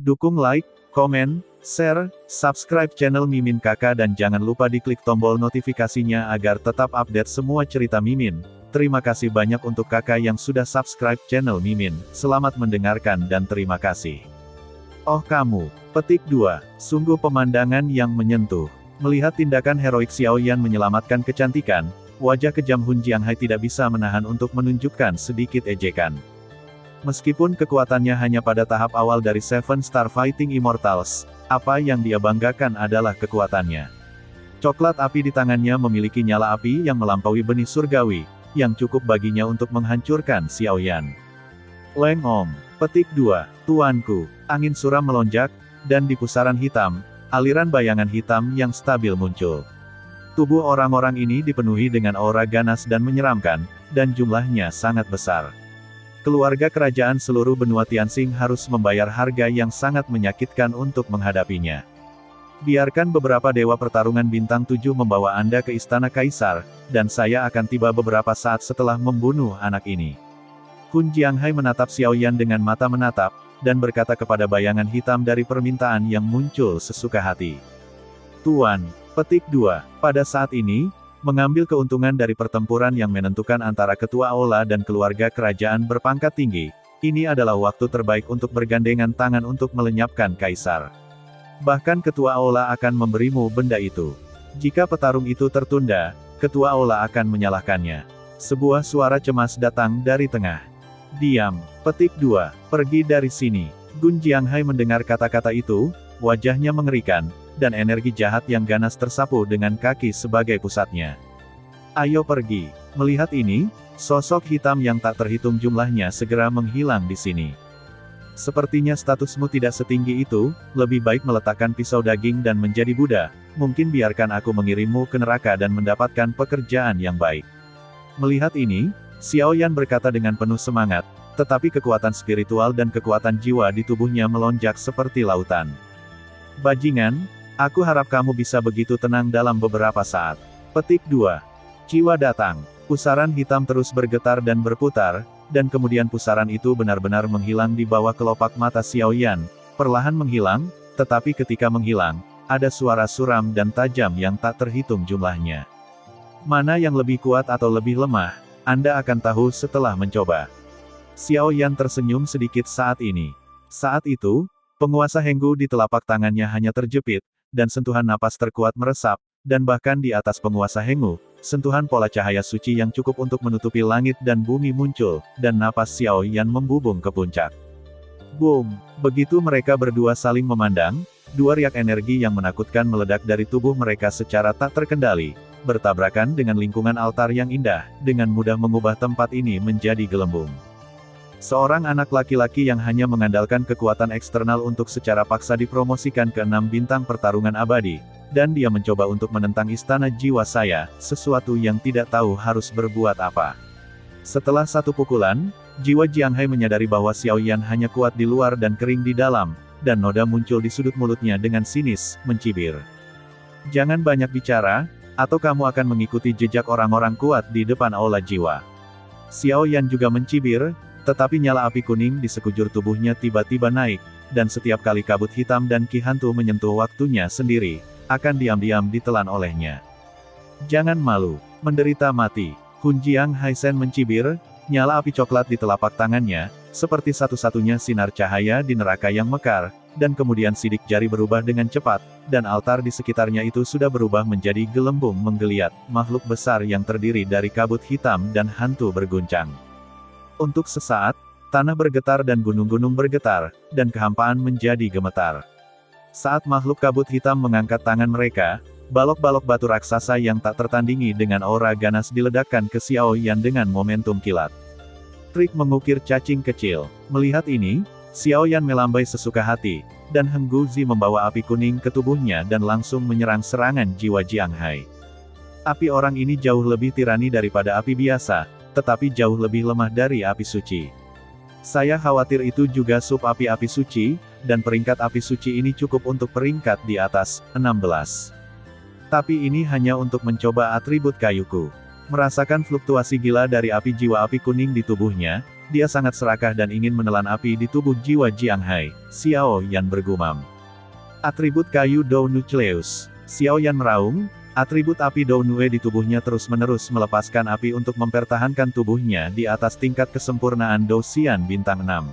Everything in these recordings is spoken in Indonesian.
Dukung like, komen, share, subscribe channel Mimin Kakak dan jangan lupa diklik tombol notifikasinya agar tetap update semua cerita Mimin. Terima kasih banyak untuk kakak yang sudah subscribe channel Mimin. Selamat mendengarkan dan terima kasih. Oh kamu, petik 2, sungguh pemandangan yang menyentuh. Melihat tindakan heroik Xiaoyan menyelamatkan kecantikan, wajah kejam Hun Jianghai tidak bisa menahan untuk menunjukkan sedikit ejekan. Meskipun kekuatannya hanya pada tahap awal dari Seven Star Fighting Immortals, apa yang dia banggakan adalah kekuatannya. Coklat api di tangannya memiliki nyala api yang melampaui benih surgawi, yang cukup baginya untuk menghancurkan Xiaoyan. Leng Om, petik 2, tuanku, angin suram melonjak, dan di pusaran hitam, aliran bayangan hitam yang stabil muncul. Tubuh orang-orang ini dipenuhi dengan aura ganas dan menyeramkan, dan jumlahnya sangat besar. Keluarga kerajaan seluruh benua Tianxing harus membayar harga yang sangat menyakitkan untuk menghadapinya. Biarkan beberapa dewa pertarungan bintang 7 membawa Anda ke istana kaisar, dan saya akan tiba beberapa saat setelah membunuh anak ini. Hun Jianghai menatap Xiaoyan dengan mata menatap, dan berkata kepada bayangan hitam dari permintaan yang muncul sesuka hati. Tuan, petik 2, pada saat ini, mengambil keuntungan dari pertempuran yang menentukan antara ketua Aula dan keluarga kerajaan berpangkat tinggi, ini adalah waktu terbaik untuk bergandengan tangan untuk melenyapkan kaisar. Bahkan ketua Aula akan memberimu benda itu. Jika petarung itu tertunda, ketua Aula akan menyalahkannya. Sebuah suara cemas datang dari tengah. Diam, petik 2, pergi dari sini. Hun Jianghai mendengar kata-kata itu, wajahnya mengerikan, dan energi jahat yang ganas tersapu dengan kaki sebagai pusatnya. Ayo pergi. Melihat ini, sosok hitam yang tak terhitung jumlahnya segera menghilang di sini. Sepertinya statusmu tidak setinggi itu, lebih baik meletakkan pisau daging dan menjadi Buddha, mungkin biarkan aku mengirimmu ke neraka dan mendapatkan pekerjaan yang baik. Melihat ini, Xiaoyan berkata dengan penuh semangat, tetapi kekuatan spiritual dan kekuatan jiwa di tubuhnya melonjak seperti lautan. Bajingan, aku harap kamu bisa begitu tenang dalam beberapa saat. Petik 2. Jiwa datang. Pusaran hitam terus bergetar dan berputar, dan kemudian pusaran itu benar-benar menghilang di bawah kelopak mata Xiaoyan, perlahan menghilang, tetapi ketika menghilang, ada suara suram dan tajam yang tak terhitung jumlahnya. Mana yang lebih kuat atau lebih lemah, Anda akan tahu setelah mencoba. Xiaoyan tersenyum sedikit saat ini. Saat itu, penguasa Henggu di telapak tangannya hanya terjepit, dan sentuhan napas terkuat meresap, dan bahkan di atas penguasa Henggu, sentuhan pola cahaya suci yang cukup untuk menutupi langit dan bumi muncul, dan napas Xiaoyan membubung ke puncak. Boom! Begitu mereka berdua saling memandang, dua riak energi yang menakutkan meledak dari tubuh mereka secara tak terkendali, bertabrakan dengan lingkungan altar yang indah, dengan mudah mengubah tempat ini menjadi gelembung. Seorang anak laki-laki yang hanya mengandalkan kekuatan eksternal untuk secara paksa dipromosikan ke 6 bintang pertarungan abadi, dan dia mencoba untuk menentang istana jiwa saya, sesuatu yang tidak tahu harus berbuat apa. Setelah satu pukulan, jiwa Jianghai menyadari bahwa Xiaoyan hanya kuat di luar dan kering di dalam, dan noda muncul di sudut mulutnya dengan sinis, mencibir. Jangan banyak bicara, atau kamu akan mengikuti jejak orang-orang kuat di depan aula jiwa. Xiaoyan juga mencibir, tetapi nyala api kuning di sekujur tubuhnya tiba-tiba naik, dan setiap kali kabut hitam dan ki hantu menyentuh waktunya sendiri, akan diam-diam ditelan olehnya. Jangan malu, menderita mati. Hun Jianghai mencibir, nyala api coklat di telapak tangannya, seperti satu-satunya sinar cahaya di neraka yang mekar, dan kemudian sidik jari berubah dengan cepat, dan altar di sekitarnya itu sudah berubah menjadi gelembung menggeliat, makhluk besar yang terdiri dari kabut hitam dan hantu berguncang. Untuk sesaat, tanah bergetar dan gunung-gunung bergetar, dan kehampaan menjadi gemetar. Saat makhluk kabut hitam mengangkat tangan mereka, balok-balok batu raksasa yang tak tertandingi dengan aura ganas diledakkan ke Xiaoyan dengan momentum kilat. Trik mengukir cacing kecil. Melihat ini, Xiaoyan melambai sesuka hati, dan Henggu Zi membawa api kuning ke tubuhnya dan langsung menyerang serangan jiwa Jianghai. Api orang ini jauh lebih tirani daripada api biasa, tetapi jauh lebih lemah dari api suci. Saya khawatir itu juga sub api-api suci, dan peringkat api suci ini cukup untuk peringkat di atas, 16. Tapi ini hanya untuk mencoba atribut kayuku. Merasakan fluktuasi gila dari api jiwa api kuning di tubuhnya, Dia sangat serakah dan ingin menelan api di tubuh jiwa Jiang Hai. Xiao Yan bergumam. Atribut kayu Dou Nucleus. Xiao Yan meraung, atribut api Dou Nue di tubuhnya terus-menerus melepaskan api untuk mempertahankan tubuhnya di atas tingkat kesempurnaan Dou Xian bintang 6.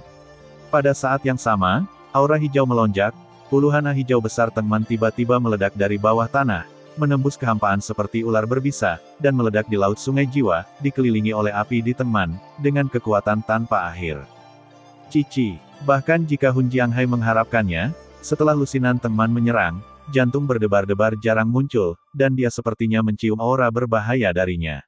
Pada saat yang sama, aura hijau melonjak, puluhan hijau besar Tengman tiba-tiba meledak dari bawah tanah, menembus kehampaan seperti ular berbisa, dan meledak di laut sungai jiwa, dikelilingi oleh api di Tengman, dengan kekuatan tanpa akhir. Cici, bahkan jika Hun Jianghai mengharapkannya, setelah lusinan Tengman menyerang, jantung berdebar-debar jarang muncul, dan dia sepertinya mencium aura berbahaya darinya.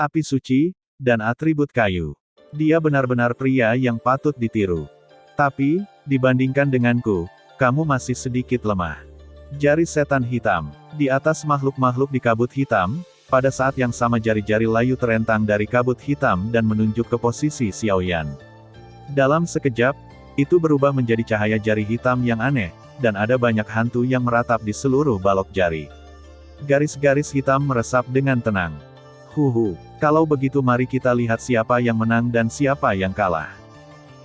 Api suci, dan atribut kayu. Dia benar-benar pria yang patut ditiru. Tapi, dibandingkan denganku, kamu masih sedikit lemah. Jari setan hitam. Di atas makhluk-makhluk di kabut hitam, pada saat yang sama jari-jari layu terentang dari kabut hitam dan menunjuk ke posisi Xiao Yan. Dalam sekejap, itu berubah menjadi cahaya jari hitam yang aneh, dan ada banyak hantu yang meratap di seluruh balok jari. Garis-garis hitam meresap dengan tenang. Kalau begitu mari kita lihat siapa yang menang dan siapa yang kalah.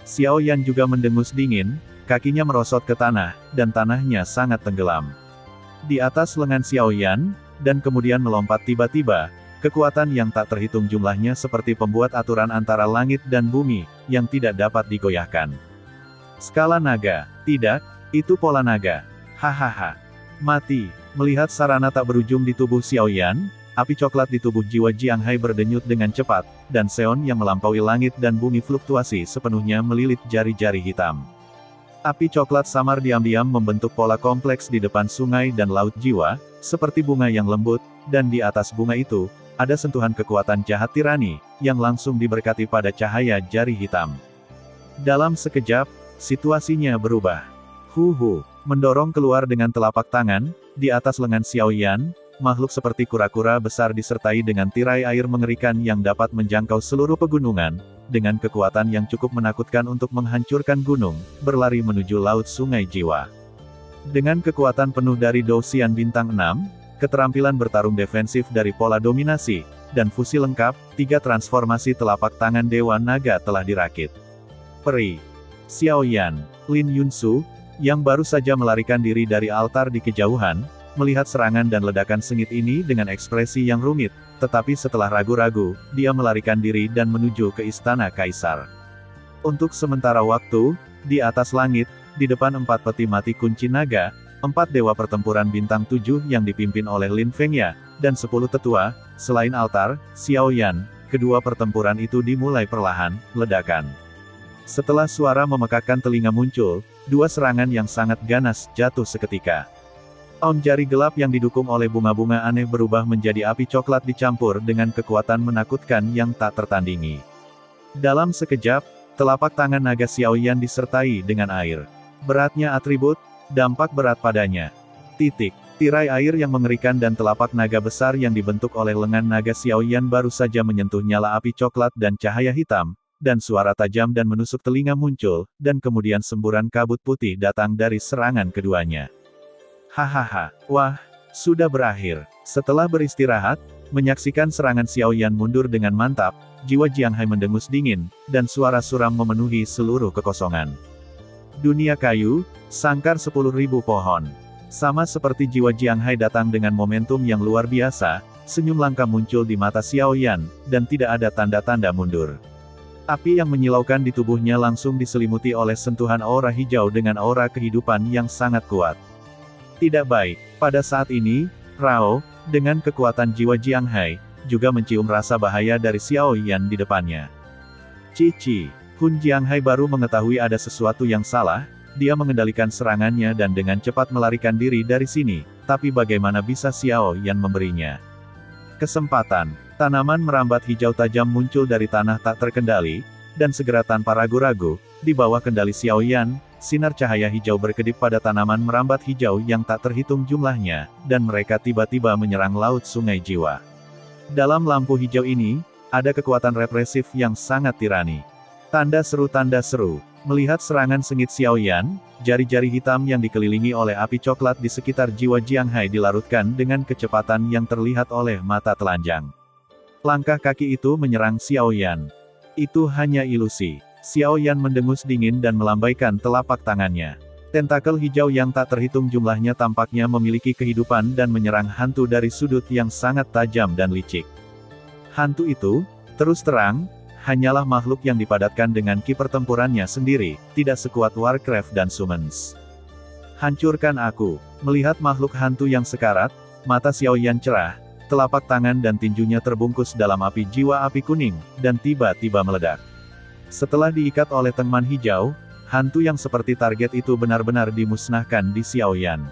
Xiao Yan juga mendengus dingin, kakinya merosot ke tanah, dan tanahnya sangat tenggelam. Di atas lengan Xiao Yan, dan kemudian melompat tiba-tiba, kekuatan yang tak terhitung jumlahnya seperti pembuat aturan antara langit dan bumi, yang tidak dapat digoyahkan. Skala naga. Tidak, itu pola naga. Hahaha. Mati. Melihat sarana tak berujung di tubuh Xiao Yan, api coklat di tubuh jiwa Jiang Hai berdenyut dengan cepat, dan Seon yang melampaui langit dan bumi fluktuasi sepenuhnya melilit jari-jari hitam. Api coklat samar diam-diam membentuk pola kompleks di depan sungai dan laut jiwa, seperti bunga yang lembut, dan di atas bunga itu, ada sentuhan kekuatan jahat tirani, yang langsung diberkati pada cahaya jari hitam. Dalam sekejap, situasinya berubah. Mendorong keluar dengan telapak tangan, di atas lengan Xiao Yan, makhluk seperti kura-kura besar disertai dengan tirai air mengerikan yang dapat menjangkau seluruh pegunungan, dengan kekuatan yang cukup menakutkan untuk menghancurkan gunung, berlari menuju laut sungai jiwa. Dengan kekuatan penuh dari Dou Xian bintang 6, keterampilan bertarung defensif dari pola dominasi, dan fusi lengkap, 3 transformasi telapak tangan Dewa Naga telah dirakit. Peri. Xiao Yan, Lin Yunsu, yang baru saja melarikan diri dari altar di kejauhan, melihat serangan dan ledakan sengit ini dengan ekspresi yang rumit, tetapi setelah ragu-ragu, dia melarikan diri dan menuju ke istana kaisar. Untuk sementara waktu, di atas langit, di depan 4 peti mati kunci naga, 4 dewa pertempuran bintang 7 yang dipimpin oleh Lin Fengya, dan 10 tetua, selain altar, Xiao Yan, kedua pertempuran itu dimulai perlahan, ledakan. Setelah suara memekakkan telinga muncul, 2 serangan yang sangat ganas jatuh seketika. Aun jari gelap yang didukung oleh bunga-bunga aneh berubah menjadi api coklat dicampur dengan kekuatan menakutkan yang tak tertandingi. Dalam sekejap, telapak tangan naga Xiao Yan disertai dengan air. Beratnya atribut, dampak berat padanya. Tirai air yang mengerikan dan telapak naga besar yang dibentuk oleh lengan naga Xiao Yan baru saja menyentuh nyala api coklat dan cahaya hitam, dan suara tajam dan menusuk telinga muncul, dan kemudian semburan kabut putih datang dari serangan keduanya. Wah, sudah berakhir. Setelah beristirahat, menyaksikan serangan Xiao Yan mundur dengan mantap, jiwa Jiang Hai mendengus dingin, dan suara suram memenuhi seluruh kekosongan. Dunia kayu, sangkar 10.000 pohon. Sama seperti jiwa Jiang Hai datang dengan momentum yang luar biasa, senyum langka muncul di mata Xiao Yan, dan tidak ada tanda-tanda mundur. Api yang menyilaukan di tubuhnya langsung diselimuti oleh sentuhan aura hijau dengan aura kehidupan yang sangat kuat. Tidak baik. Pada saat ini, Rao, dengan kekuatan jiwa Jiang Hai, juga mencium rasa bahaya dari Xiao Yan di depannya. Cici. Hun Jiang Hai baru mengetahui ada sesuatu yang salah, dia mengendalikan serangannya dan dengan cepat melarikan diri dari sini, tapi bagaimana bisa Xiao Yan memberinya kesempatan? Tanaman merambat hijau tajam muncul dari tanah tak terkendali, dan segera tanpa ragu-ragu, di bawah kendali Xiao Yan, sinar cahaya hijau berkedip pada tanaman merambat hijau yang tak terhitung jumlahnya, dan mereka tiba-tiba menyerang laut sungai jiwa. Dalam lampu hijau ini, ada kekuatan represif yang sangat tirani. Tanda seru, melihat serangan sengit Xiao Yan, jari-jari hitam yang dikelilingi oleh api coklat di sekitar jiwa Jiang Hai dilarutkan dengan kecepatan yang terlihat oleh mata telanjang. Langkah kaki itu menyerang Xiao Yan. Itu hanya ilusi. Xiao Yan mendengus dingin dan melambaikan telapak tangannya. Tentakel hijau yang tak terhitung jumlahnya tampaknya memiliki kehidupan dan menyerang hantu dari sudut yang sangat tajam dan licik. Hantu itu, terus terang, hanyalah makhluk yang dipadatkan dengan ki pertempurannya sendiri, tidak sekuat Warcraft dan Summons. Hancurkan aku. Melihat makhluk hantu yang sekarat, mata Xiao Yan cerah, telapak tangan dan tinjunya terbungkus dalam api jiwa api kuning, dan tiba-tiba meledak. Setelah diikat oleh tengman hijau, hantu yang seperti target itu benar-benar dimusnahkan di Xiao Yan.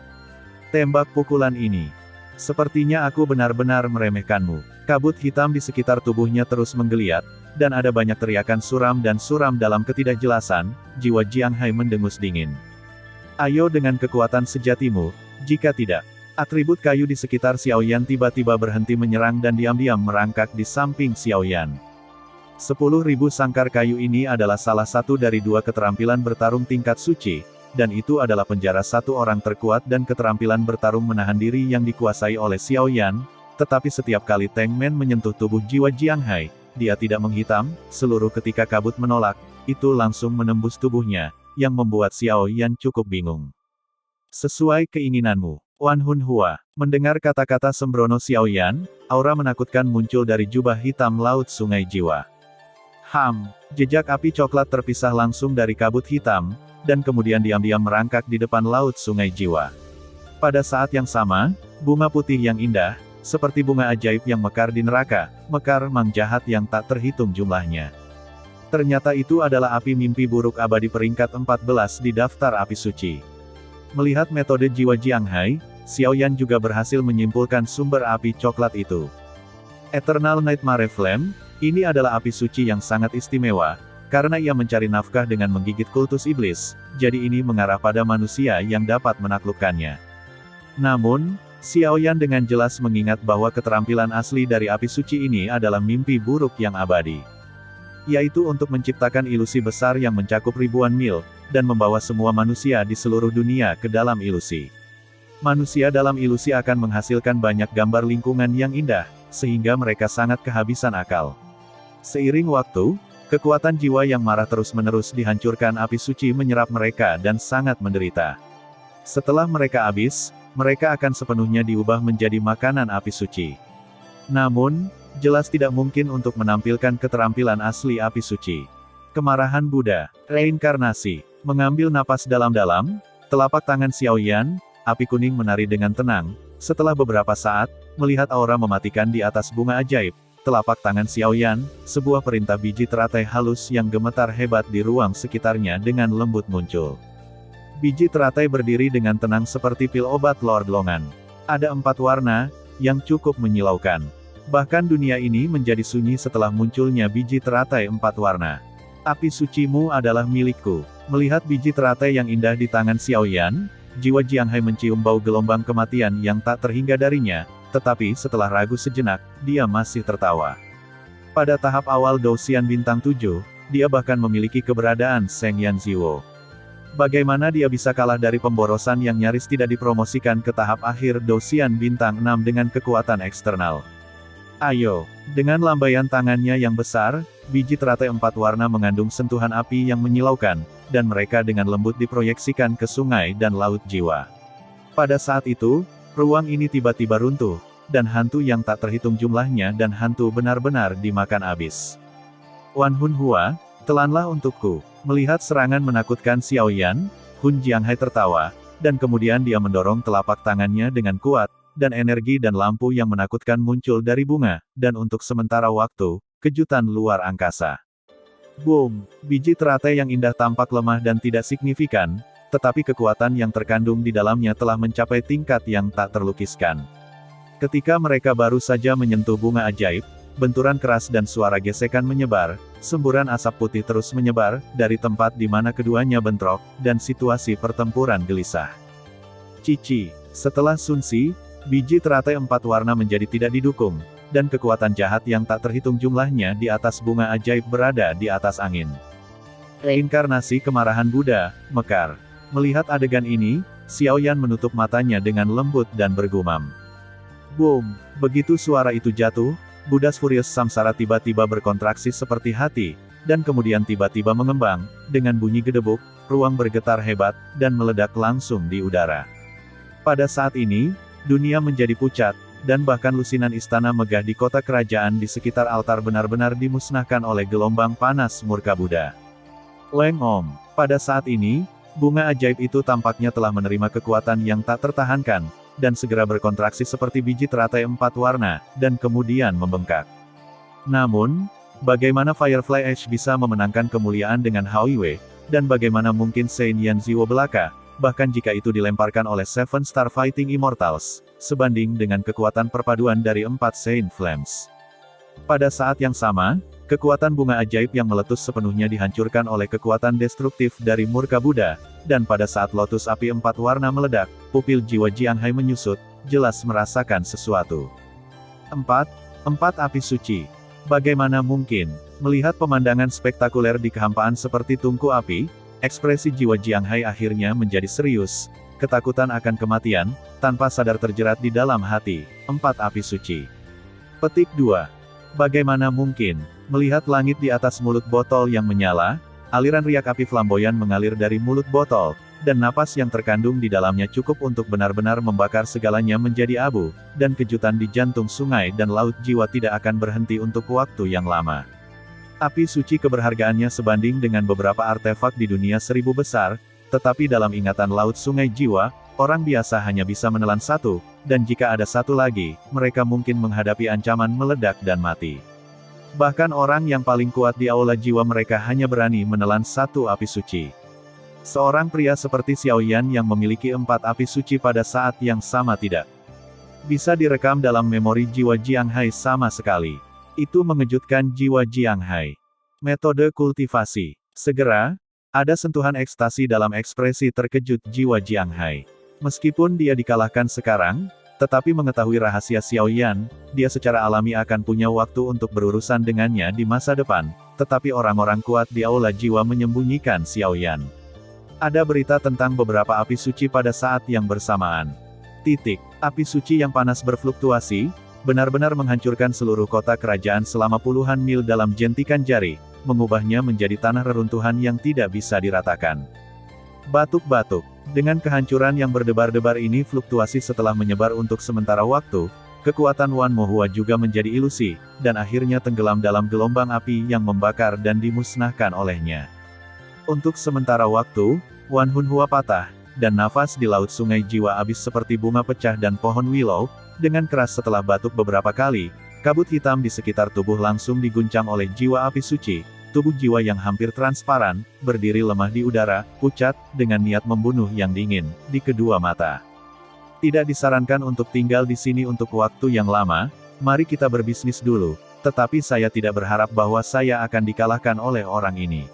Tembak pukulan ini. Sepertinya aku benar-benar meremehkanmu. Kabut hitam di sekitar tubuhnya terus menggeliat, dan ada banyak teriakan suram dan suram dalam ketidakjelasan, jiwa Jiang Hai mendengus dingin. Ayo dengan kekuatan sejatimu, jika tidak. Atribut kayu di sekitar Xiao Yan tiba-tiba berhenti menyerang dan diam-diam merangkak di samping Xiao Yan. 10.000 sangkar kayu ini adalah salah satu dari 2 keterampilan bertarung tingkat suci, dan itu adalah penjara satu orang terkuat dan keterampilan bertarung menahan diri yang dikuasai oleh Xiao Yan, tetapi setiap kali Teng Men menyentuh tubuh jiwa Jiang Hai, dia tidak menghitam, seluruh ketika kabut menolak, itu langsung menembus tubuhnya, yang membuat Xiao Yan cukup bingung. Sesuai keinginanmu, Wan Hun Hua. Mendengar kata-kata sembrono Xiao Yan, aura menakutkan muncul dari jubah hitam laut sungai jiwa. Jejak api coklat terpisah langsung dari kabut hitam, dan kemudian diam-diam merangkak di depan laut sungai jiwa. Pada saat yang sama, bunga putih yang indah, seperti bunga ajaib yang mekar di neraka, mekar mang jahat yang tak terhitung jumlahnya. Ternyata itu adalah api mimpi buruk abadi peringkat 14 di daftar api suci. Melihat metode jiwa Jiang Hai, Xiao Yan juga berhasil menyimpulkan sumber api coklat itu. Eternal Nightmare Flame, ini adalah api suci yang sangat istimewa, karena ia mencari nafkah dengan menggigit kultus iblis, jadi ini mengarah pada manusia yang dapat menaklukkannya. Namun, Xiao Yan dengan jelas mengingat bahwa keterampilan asli dari api suci ini adalah mimpi buruk yang abadi. Yaitu untuk menciptakan ilusi besar yang mencakup ribuan mil, dan membawa semua manusia di seluruh dunia ke dalam ilusi. Manusia dalam ilusi akan menghasilkan banyak gambar lingkungan yang indah, sehingga mereka sangat kehabisan akal. Seiring waktu, kekuatan jiwa yang marah terus-menerus dihancurkan api suci menyerap mereka dan sangat menderita. Setelah mereka habis, mereka akan sepenuhnya diubah menjadi makanan api suci. Namun, jelas tidak mungkin untuk menampilkan keterampilan asli api suci. Kemarahan Buddha, reinkarnasi, mengambil napas dalam-dalam, telapak tangan Xiao Yan, api kuning menari dengan tenang. Setelah beberapa saat, melihat aura mematikan di atas bunga ajaib, telapak tangan Xiao Yan, sebuah perintah biji teratai halus yang gemetar hebat di ruang sekitarnya dengan lembut muncul. Biji teratai berdiri dengan tenang seperti pil obat Lord Longan. Ada 4 warna, yang cukup menyilaukan. Bahkan dunia ini menjadi sunyi setelah munculnya biji teratai 4 warna. Api sucimu adalah milikku. Melihat biji teratai yang indah di tangan Xiao Yan, jiwa Jiang Hai mencium bau gelombang kematian yang tak terhingga darinya, tetapi setelah ragu sejenak, dia masih tertawa. Pada tahap awal Douxian Bintang 7, dia bahkan memiliki keberadaan Seng Yan Ziwo. Bagaimana dia bisa kalah dari pemborosan yang nyaris tidak dipromosikan ke tahap akhir Douxian Bintang 6 dengan kekuatan eksternal? Ayo, dengan lambaian tangannya yang besar, biji teratai 4 warna mengandung sentuhan api yang menyilaukan, dan mereka dengan lembut diproyeksikan ke sungai dan laut jiwa. Pada saat itu, ruang ini tiba-tiba runtuh, dan hantu yang tak terhitung jumlahnya dan hantu benar-benar dimakan habis. Wan Hun Hua, telanlah untukku. Melihat serangan menakutkan Xiao Yan, Hun Jiang Hai tertawa, dan kemudian dia mendorong telapak tangannya dengan kuat, dan energi dan lampu yang menakutkan muncul dari bunga, dan untuk sementara waktu, kejutan luar angkasa. Boom! Biji teratai yang indah tampak lemah dan tidak signifikan, tetapi kekuatan yang terkandung di dalamnya telah mencapai tingkat yang tak terlukiskan. Ketika mereka baru saja menyentuh bunga ajaib, benturan keras dan suara gesekan menyebar, semburan asap putih terus menyebar, dari tempat di mana keduanya bentrok, dan situasi pertempuran gelisah. Cici, setelah Sunsi, biji teratai 4 warna menjadi tidak didukung, dan kekuatan jahat yang tak terhitung jumlahnya di atas bunga ajaib berada di atas angin. Reinkarnasi kemarahan Buddha, mekar. Melihat adegan ini, Xiao Yan menutup matanya dengan lembut dan bergumam. Boom! Begitu suara itu jatuh, Buddha Furious Samsara tiba-tiba berkontraksi seperti hati, dan kemudian tiba-tiba mengembang, dengan bunyi gedebuk, ruang bergetar hebat, dan meledak langsung di udara. Pada saat ini, dunia menjadi pucat, dan bahkan lusinan istana megah di kota kerajaan di sekitar altar benar-benar dimusnahkan oleh gelombang panas murka Buddha. Leng Om. Pada saat ini, bunga ajaib itu tampaknya telah menerima kekuatan yang tak tertahankan, dan segera berkontraksi seperti biji teratai 4 warna, dan kemudian membengkak. Namun, bagaimana Firefly Edge bisa memenangkan kemuliaan dengan Hao Yue, dan bagaimana mungkin Saint Yan Ziwo belaka, bahkan jika itu dilemparkan oleh Seven Star Fighting Immortals, sebanding dengan kekuatan perpaduan dari 4 Saint Flames. Pada saat yang sama, kekuatan bunga ajaib yang meletus sepenuhnya dihancurkan oleh kekuatan destruktif dari murka Buddha, dan pada saat lotus api 4 warna meledak, pupil jiwa Jiang Hai menyusut, jelas merasakan sesuatu. 4 api suci. Bagaimana mungkin, melihat pemandangan spektakuler di kehampaan seperti tungku api, ekspresi jiwa Jiang Hai akhirnya menjadi serius, ketakutan akan kematian, tanpa sadar terjerat di dalam hati. 4 api suci. Petik 2. Bagaimana mungkin, melihat langit di atas mulut botol yang menyala, aliran riak api flamboyan mengalir dari mulut botol, dan napas yang terkandung di dalamnya cukup untuk benar-benar membakar segalanya menjadi abu, dan kejutan di jantung sungai dan laut jiwa tidak akan berhenti untuk waktu yang lama. Api suci keberhargaannya sebanding dengan beberapa artefak di dunia 1000 besar, tetapi dalam ingatan laut sungai jiwa, orang biasa hanya bisa menelan satu, dan jika ada satu lagi, mereka mungkin menghadapi ancaman meledak dan mati. Bahkan orang yang paling kuat di aula jiwa mereka hanya berani menelan 1 api suci. Seorang pria seperti Xiao Yan yang memiliki 4 api suci pada saat yang sama tidak bisa direkam dalam memori jiwa Jiang Hai sama sekali. Itu mengejutkan jiwa Jiang Hai. Metode kultivasi. Segera, ada sentuhan ekstasi dalam ekspresi terkejut jiwa Jiang Hai. Meskipun dia dikalahkan sekarang, tetapi mengetahui rahasia Xiao Yan, dia secara alami akan punya waktu untuk berurusan dengannya di masa depan, tetapi orang-orang kuat di aula jiwa menyembunyikan Xiao Yan. Ada berita tentang beberapa api suci pada saat yang bersamaan. Api suci yang panas berfluktuasi, benar-benar menghancurkan seluruh kota kerajaan selama puluhan mil dalam jentikan jari, mengubahnya menjadi tanah reruntuhan yang tidak bisa diratakan. Batuk-batuk. Dengan kehancuran yang berdebar-debar ini fluktuasi setelah menyebar untuk sementara waktu, kekuatan Wan Mohua juga menjadi ilusi, dan akhirnya tenggelam dalam gelombang api yang membakar dan dimusnahkan olehnya. Untuk sementara waktu, Wan Hunhua patah, dan nafas di laut sungai jiwa habis seperti bunga pecah dan pohon willow, dengan keras setelah batuk beberapa kali, kabut hitam di sekitar tubuh langsung diguncang oleh jiwa api suci, tubuh jiwa yang hampir transparan, berdiri lemah di udara, pucat, dengan niat membunuh yang dingin, di kedua mata. Tidak disarankan untuk tinggal di sini untuk waktu yang lama, mari kita berbisnis dulu, tetapi saya tidak berharap bahwa saya akan dikalahkan oleh orang ini.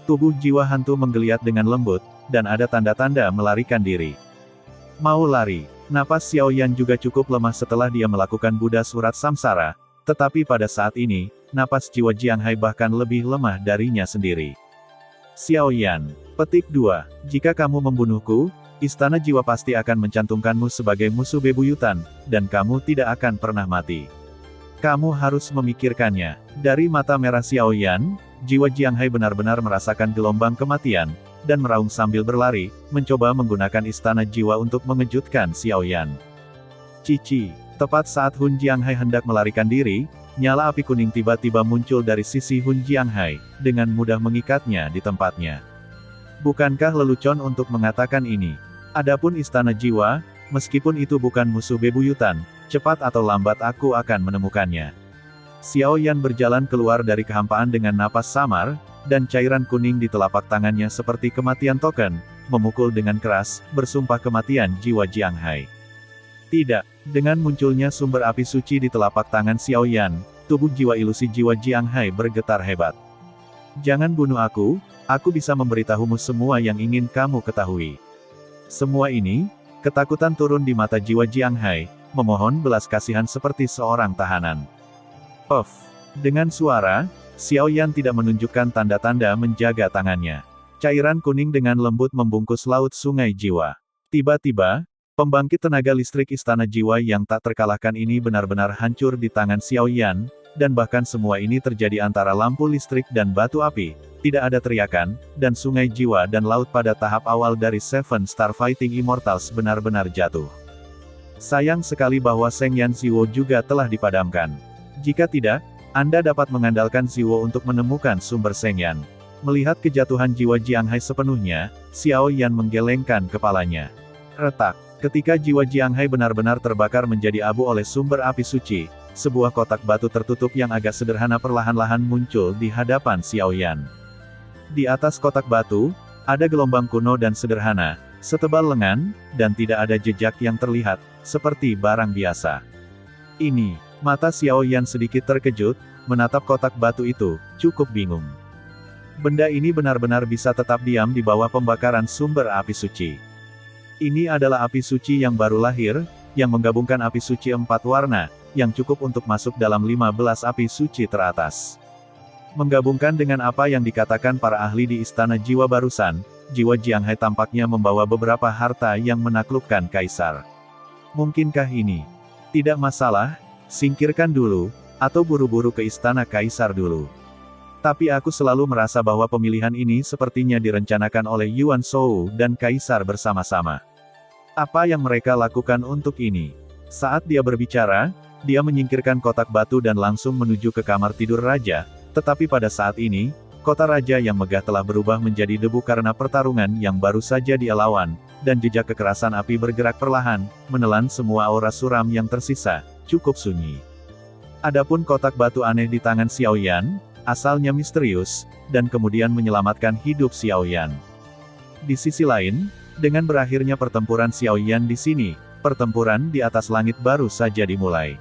Tubuh jiwa hantu menggeliat dengan lembut, dan ada tanda-tanda melarikan diri. Mau lari, napas Xiao Yan juga cukup lemah setelah dia melakukan Buddha Surat Samsara, tetapi pada saat ini, napas jiwa Jiang Hai bahkan lebih lemah darinya sendiri. Xiao Yan. Petik 2. Jika kamu membunuhku, istana jiwa pasti akan mencantumkanmu sebagai musuh bebuyutan, dan kamu tidak akan pernah mati. Kamu harus memikirkannya. Dari mata merah Xiao Yan, jiwa Jiang Hai benar-benar merasakan gelombang kematian, dan meraung sambil berlari, mencoba menggunakan istana jiwa untuk mengejutkan Xiao Yan. Cici. Tepat saat Hun Jiang Hai hendak melarikan diri, nyala api kuning tiba-tiba muncul dari sisi Hun Jiang Hai, dengan mudah mengikatnya di tempatnya. Bukankah lelucon untuk mengatakan ini? Adapun istana jiwa, meskipun itu bukan musuh bebuyutan, cepat atau lambat aku akan menemukannya. Xiao Yan berjalan keluar dari kehampaan dengan napas samar, dan cairan kuning di telapak tangannya seperti kematian token, memukul dengan keras, bersumpah kematian jiwa Jiang Hai. Tidak, dengan munculnya sumber api suci di telapak tangan Xiao Yan, tubuh jiwa ilusi jiwa Jiang Hai bergetar hebat. Jangan bunuh aku bisa memberitahumu semua yang ingin kamu ketahui. Semua ini, ketakutan turun di mata jiwa Jiang Hai, memohon belas kasihan seperti seorang tahanan. Dengan suara, Xiao Yan tidak menunjukkan tanda-tanda menjaga tangannya. Cairan kuning dengan lembut membungkus laut sungai jiwa. Tiba-tiba, pembangkit tenaga listrik istana jiwa yang tak terkalahkan ini benar-benar hancur di tangan Xiao Yan, dan bahkan semua ini terjadi antara lampu listrik dan batu api, tidak ada teriakan, dan sungai jiwa dan laut pada tahap awal dari Seven Star Fighting Immortals benar-benar jatuh. Sayang sekali bahwa Shengyan Ziwo juga telah dipadamkan. Jika tidak, Anda dapat mengandalkan Ziwo untuk menemukan sumber Shengyan. Melihat kejatuhan jiwa Jiang Hai sepenuhnya, Xiao Yan menggelengkan kepalanya. Retak. Ketika jiwa Jiang Hai benar-benar terbakar menjadi abu oleh sumber api suci, sebuah kotak batu tertutup yang agak sederhana perlahan-lahan muncul di hadapan Xiao Yan. Di atas kotak batu, ada gelombang kuno dan sederhana, setebal lengan, dan tidak ada jejak yang terlihat, seperti barang biasa. Ini, mata Xiao Yan sedikit terkejut, menatap kotak batu itu, cukup bingung. Benda ini benar-benar bisa tetap diam di bawah pembakaran sumber api suci. Ini adalah api suci yang baru lahir, yang menggabungkan api suci 4 warna, yang cukup untuk masuk dalam 15 api suci teratas. Menggabungkan dengan apa yang dikatakan para ahli di Istana Jiwa barusan, jiwa Jiang Hai tampaknya membawa beberapa harta yang menaklukkan Kaisar. Mungkinkah ini? Tidak masalah, singkirkan dulu, atau buru-buru ke Istana Kaisar dulu. Tapi aku selalu merasa bahwa pemilihan ini sepertinya direncanakan oleh Yuan Shou dan Kaisar bersama-sama. Apa yang mereka lakukan untuk ini? Saat dia berbicara, dia menyingkirkan kotak batu dan langsung menuju ke kamar tidur raja, tetapi pada saat ini, kota raja yang megah telah berubah menjadi debu karena pertarungan yang baru saja dia lawan, dan jejak kekerasan api bergerak perlahan, menelan semua aura suram yang tersisa, cukup sunyi. Adapun kotak batu aneh di tangan Xiao Yan, asalnya misterius, dan kemudian menyelamatkan hidup Xiao Yan. Di sisi lain, dengan berakhirnya pertempuran Xiao Yan di sini, pertempuran di atas langit baru saja dimulai.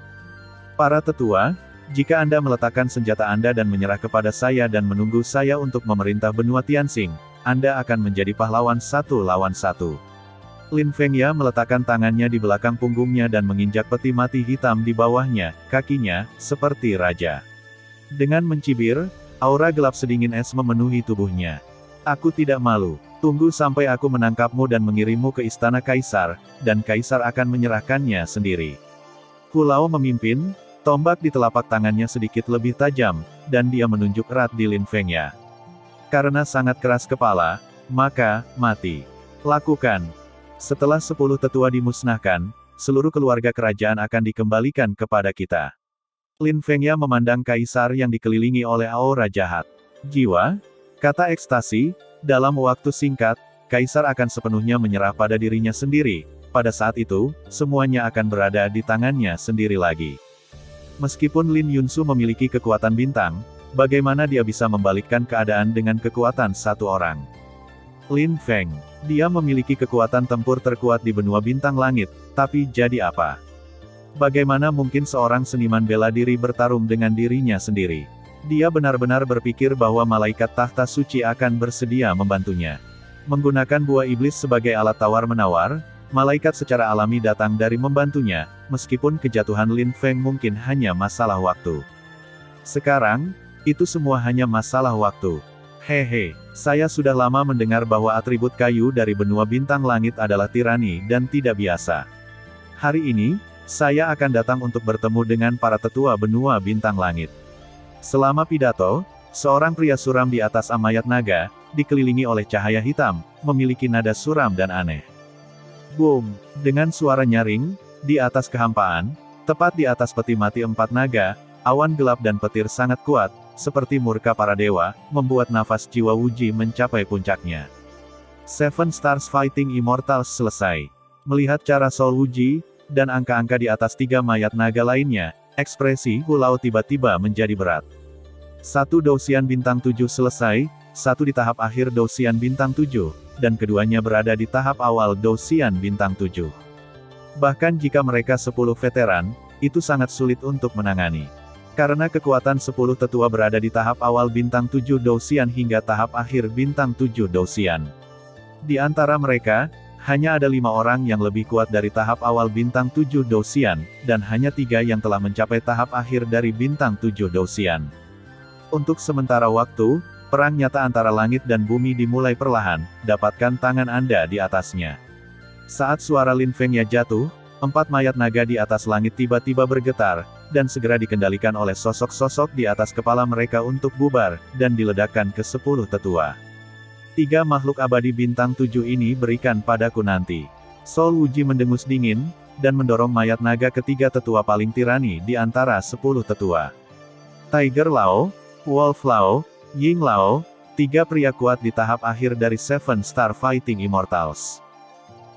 Para tetua, jika Anda meletakkan senjata Anda dan menyerah kepada saya dan menunggu saya untuk memerintah benua Tianxing, Anda akan menjadi pahlawan 1 lawan 1. Lin Fengya meletakkan tangannya di belakang punggungnya dan menginjak peti mati hitam di bawahnya, kakinya, seperti raja. Dengan mencibir, aura gelap sedingin es memenuhi tubuhnya. Aku tidak malu. Tunggu sampai aku menangkapmu dan mengirimmu ke istana Kaisar, dan Kaisar akan menyerahkannya sendiri. Hulao memimpin, tombak di telapak tangannya sedikit lebih tajam, dan dia menunjuk erat di Lin Fengya. Karena sangat keras kepala, maka, mati. Lakukan. Setelah 10 tetua dimusnahkan, seluruh keluarga kerajaan akan dikembalikan kepada kita. Lin Fengya memandang Kaisar yang dikelilingi oleh aura jahat. Jiwa? Kata ekstasi, dalam waktu singkat, Kaisar akan sepenuhnya menyerah pada dirinya sendiri. Pada saat itu, semuanya akan berada di tangannya sendiri lagi. Meskipun Lin Yunsu memiliki kekuatan bintang, bagaimana dia bisa membalikkan keadaan dengan kekuatan satu orang? Lin Feng, dia memiliki kekuatan tempur terkuat di benua bintang langit, tapi jadi apa? Bagaimana mungkin seorang seniman bela diri bertarung dengan dirinya sendiri? Dia benar-benar berpikir bahwa malaikat tahta suci akan bersedia membantunya. Menggunakan buah iblis sebagai alat tawar-menawar, malaikat secara alami datang dari membantunya, meskipun kejatuhan Lin Feng mungkin hanya masalah waktu. Sekarang, itu semua hanya masalah waktu. Hehe, saya sudah lama mendengar bahwa atribut kayu dari benua bintang langit adalah tirani dan tidak biasa. Hari ini, saya akan datang untuk bertemu dengan para tetua benua bintang langit. Selama pidato, seorang pria suram di atas amayat naga, dikelilingi oleh cahaya hitam, memiliki nada suram dan aneh. Boom! Dengan suara nyaring, di atas kehampaan, tepat di atas peti mati 4 naga, awan gelap dan petir sangat kuat, seperti murka para dewa, membuat nafas jiwa Wuji mencapai puncaknya. Seven Stars Fighting Immortals selesai. Melihat cara Soul Wuji, dan angka-angka di atas 3 mayat naga lainnya, ekspresi Hulao tiba-tiba menjadi berat. 1 Dousian bintang 7 selesai, 1 di tahap akhir Dousian bintang 7, dan keduanya berada di tahap awal Dousian bintang 7. Bahkan jika mereka 10 veteran, itu sangat sulit untuk menangani. Karena kekuatan 10 tetua berada di tahap awal bintang 7 Dousian hingga tahap akhir bintang 7 Dousian. Di antara mereka, hanya ada 5 orang yang lebih kuat dari tahap awal bintang 7 Dousian, dan hanya 3 yang telah mencapai tahap akhir dari bintang 7 Dousian. Untuk sementara waktu, perang nyata antara langit dan bumi dimulai perlahan, dapatkan tangan Anda di atasnya. Saat suara Lin Fengya jatuh, 4 mayat naga di atas langit tiba-tiba bergetar, dan segera dikendalikan oleh sosok-sosok di atas kepala mereka untuk bubar, dan diledakkan ke 10 tetua. 3 makhluk abadi bintang 7 ini berikan padaku nanti. Soul Wuji mendengus dingin, dan mendorong mayat naga ketiga tetua paling tirani di antara 10 tetua. Tiger Lao, Wolf Lao, Ying Lao, 3 pria kuat di tahap akhir dari Seven Star Fighting Immortals.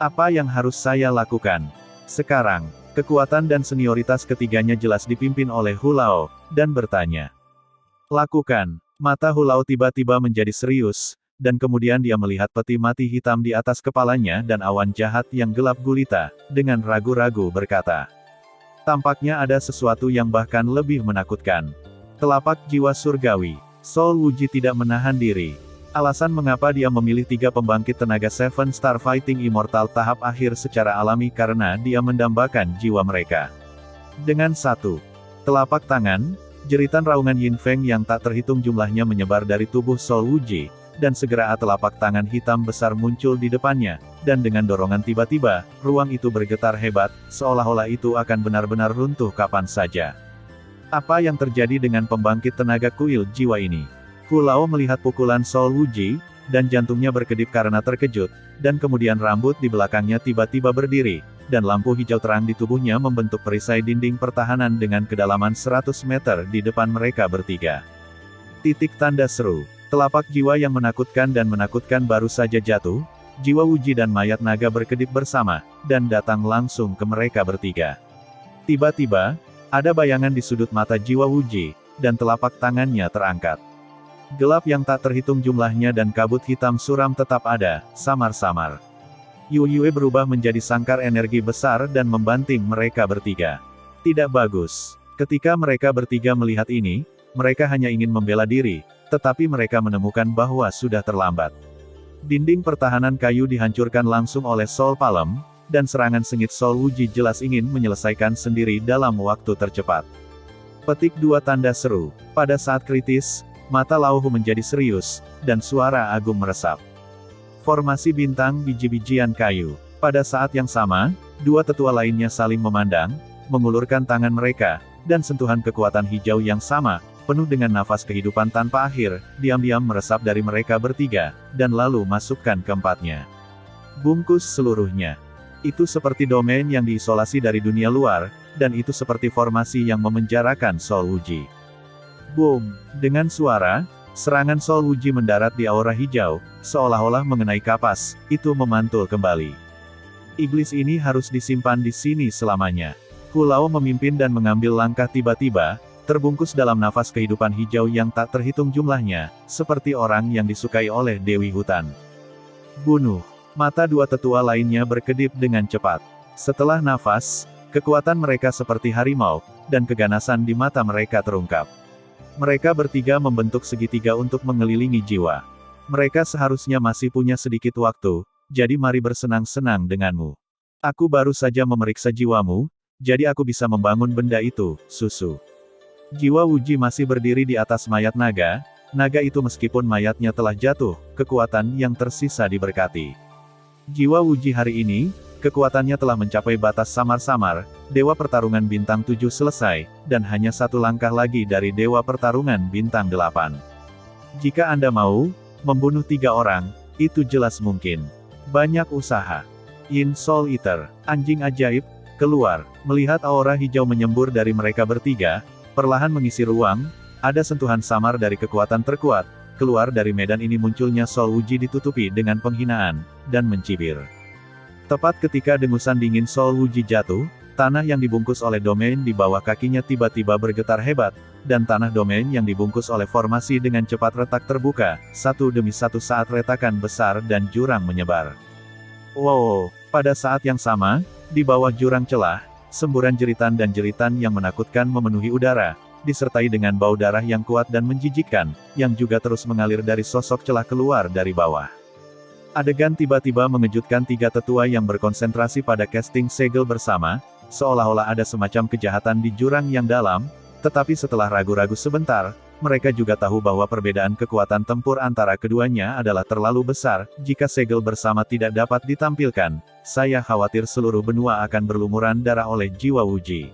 Apa yang harus saya lakukan? Sekarang, kekuatan dan senioritas ketiganya jelas dipimpin oleh Hu Lao, dan bertanya. Lakukan. Mata Hu Lao tiba-tiba menjadi serius, dan kemudian dia melihat peti mati hitam di atas kepalanya dan awan jahat yang gelap gulita, dengan ragu-ragu berkata. Tampaknya ada sesuatu yang bahkan lebih menakutkan. Telapak jiwa surgawi. Soul Wuji tidak menahan diri. Alasan mengapa dia memilih 3 pembangkit tenaga Seven Star Fighting Immortal tahap akhir secara alami karena dia mendambakan jiwa mereka. Dengan 1 telapak tangan, jeritan raungan Yin Feng yang tak terhitung jumlahnya menyebar dari tubuh Soul Wuji, dan segera telapak tangan hitam besar muncul di depannya, dan dengan dorongan tiba-tiba, ruang itu bergetar hebat, seolah-olah itu akan benar-benar runtuh kapan saja. Apa yang terjadi dengan pembangkit tenaga kuil jiwa ini? Hu Lao melihat pukulan Soul Wuji, dan jantungnya berkedip karena terkejut, dan kemudian rambut di belakangnya tiba-tiba berdiri, dan lampu hijau terang di tubuhnya membentuk perisai dinding pertahanan dengan kedalaman 100 meter di depan mereka bertiga. Titik tanda seru. Telapak jiwa yang menakutkan baru saja jatuh, jiwa Wuji dan mayat naga berkedip bersama, dan datang langsung ke mereka bertiga. Tiba-tiba, ada bayangan di sudut mata jiwa Wuji, dan telapak tangannya terangkat. Gelap yang tak terhitung jumlahnya dan kabut hitam suram tetap ada, samar-samar. Yu Yue berubah menjadi sangkar energi besar dan membanting mereka bertiga. Tidak bagus. Ketika mereka bertiga melihat ini, mereka hanya ingin membela diri, tetapi mereka menemukan bahwa sudah terlambat. Dinding pertahanan kayu dihancurkan langsung oleh Soul Palem, dan serangan sengit Soul Wuji jelas ingin menyelesaikan sendiri dalam waktu tercepat. Petik 2 tanda seru. Pada saat kritis, mata Lao Hu menjadi serius, dan suara agung meresap. Formasi bintang biji-bijian kayu. Pada saat yang sama, 2 tetua lainnya saling memandang, mengulurkan tangan mereka, dan sentuhan kekuatan hijau yang sama, penuh dengan nafas kehidupan tanpa akhir, diam-diam meresap dari mereka bertiga, dan lalu masukkan keempatnya. Bungkus seluruhnya. Itu seperti domain yang diisolasi dari dunia luar, dan itu seperti formasi yang memenjarakan Soul Wuji. Boom! Dengan suara, serangan Soul Wuji mendarat di aura hijau, seolah-olah mengenai kapas, itu memantul kembali. Iblis ini harus disimpan di sini selamanya. Hu Lao memimpin dan mengambil langkah tiba-tiba, terbungkus dalam nafas kehidupan hijau yang tak terhitung jumlahnya, seperti orang yang disukai oleh Dewi Hutan. Bunuh. Mata 2 tetua lainnya berkedip dengan cepat. Setelah nafas, kekuatan mereka seperti harimau, dan keganasan di mata mereka terungkap. Mereka bertiga membentuk segitiga untuk mengelilingi jiwa. Mereka seharusnya masih punya sedikit waktu, jadi mari bersenang-senang denganmu. Aku baru saja memeriksa jiwamu, jadi aku bisa membangun benda itu, susu. Jiwa Wuji masih berdiri di atas mayat naga, naga itu meskipun mayatnya telah jatuh, kekuatan yang tersisa diberkati. Jiwa Wuji hari ini, kekuatannya telah mencapai batas samar-samar, Dewa Pertarungan Bintang 7 selesai, dan hanya 1 langkah lagi dari Dewa Pertarungan Bintang 8. Jika Anda mau, membunuh 3 orang, itu jelas mungkin. Banyak usaha. Yin Soul Eater, anjing ajaib, keluar. Melihat aura hijau menyembur dari mereka bertiga, perlahan mengisi ruang, ada sentuhan samar dari kekuatan terkuat, keluar dari medan ini munculnya Soul Wuji ditutupi dengan penghinaan, dan mencibir. Tepat ketika dengusan dingin Soul Wuji jatuh, tanah yang dibungkus oleh domain di bawah kakinya tiba-tiba bergetar hebat, dan tanah domain yang dibungkus oleh formasi dengan cepat retak terbuka, satu demi satu saat retakan besar dan jurang menyebar. Wow! Pada saat yang sama, di bawah jurang celah, semburan jeritan dan jeritan yang menakutkan memenuhi udara, disertai dengan bau darah yang kuat dan menjijikkan, yang juga terus mengalir dari sosok celah keluar dari bawah. Adegan tiba-tiba mengejutkan 3 tetua yang berkonsentrasi pada casting segel bersama, seolah-olah ada semacam kejahatan di jurang yang dalam, tetapi setelah ragu-ragu sebentar, mereka juga tahu bahwa perbedaan kekuatan tempur antara keduanya adalah terlalu besar, jika segel bersama tidak dapat ditampilkan, saya khawatir seluruh benua akan berlumuran darah oleh jiwa Wuji.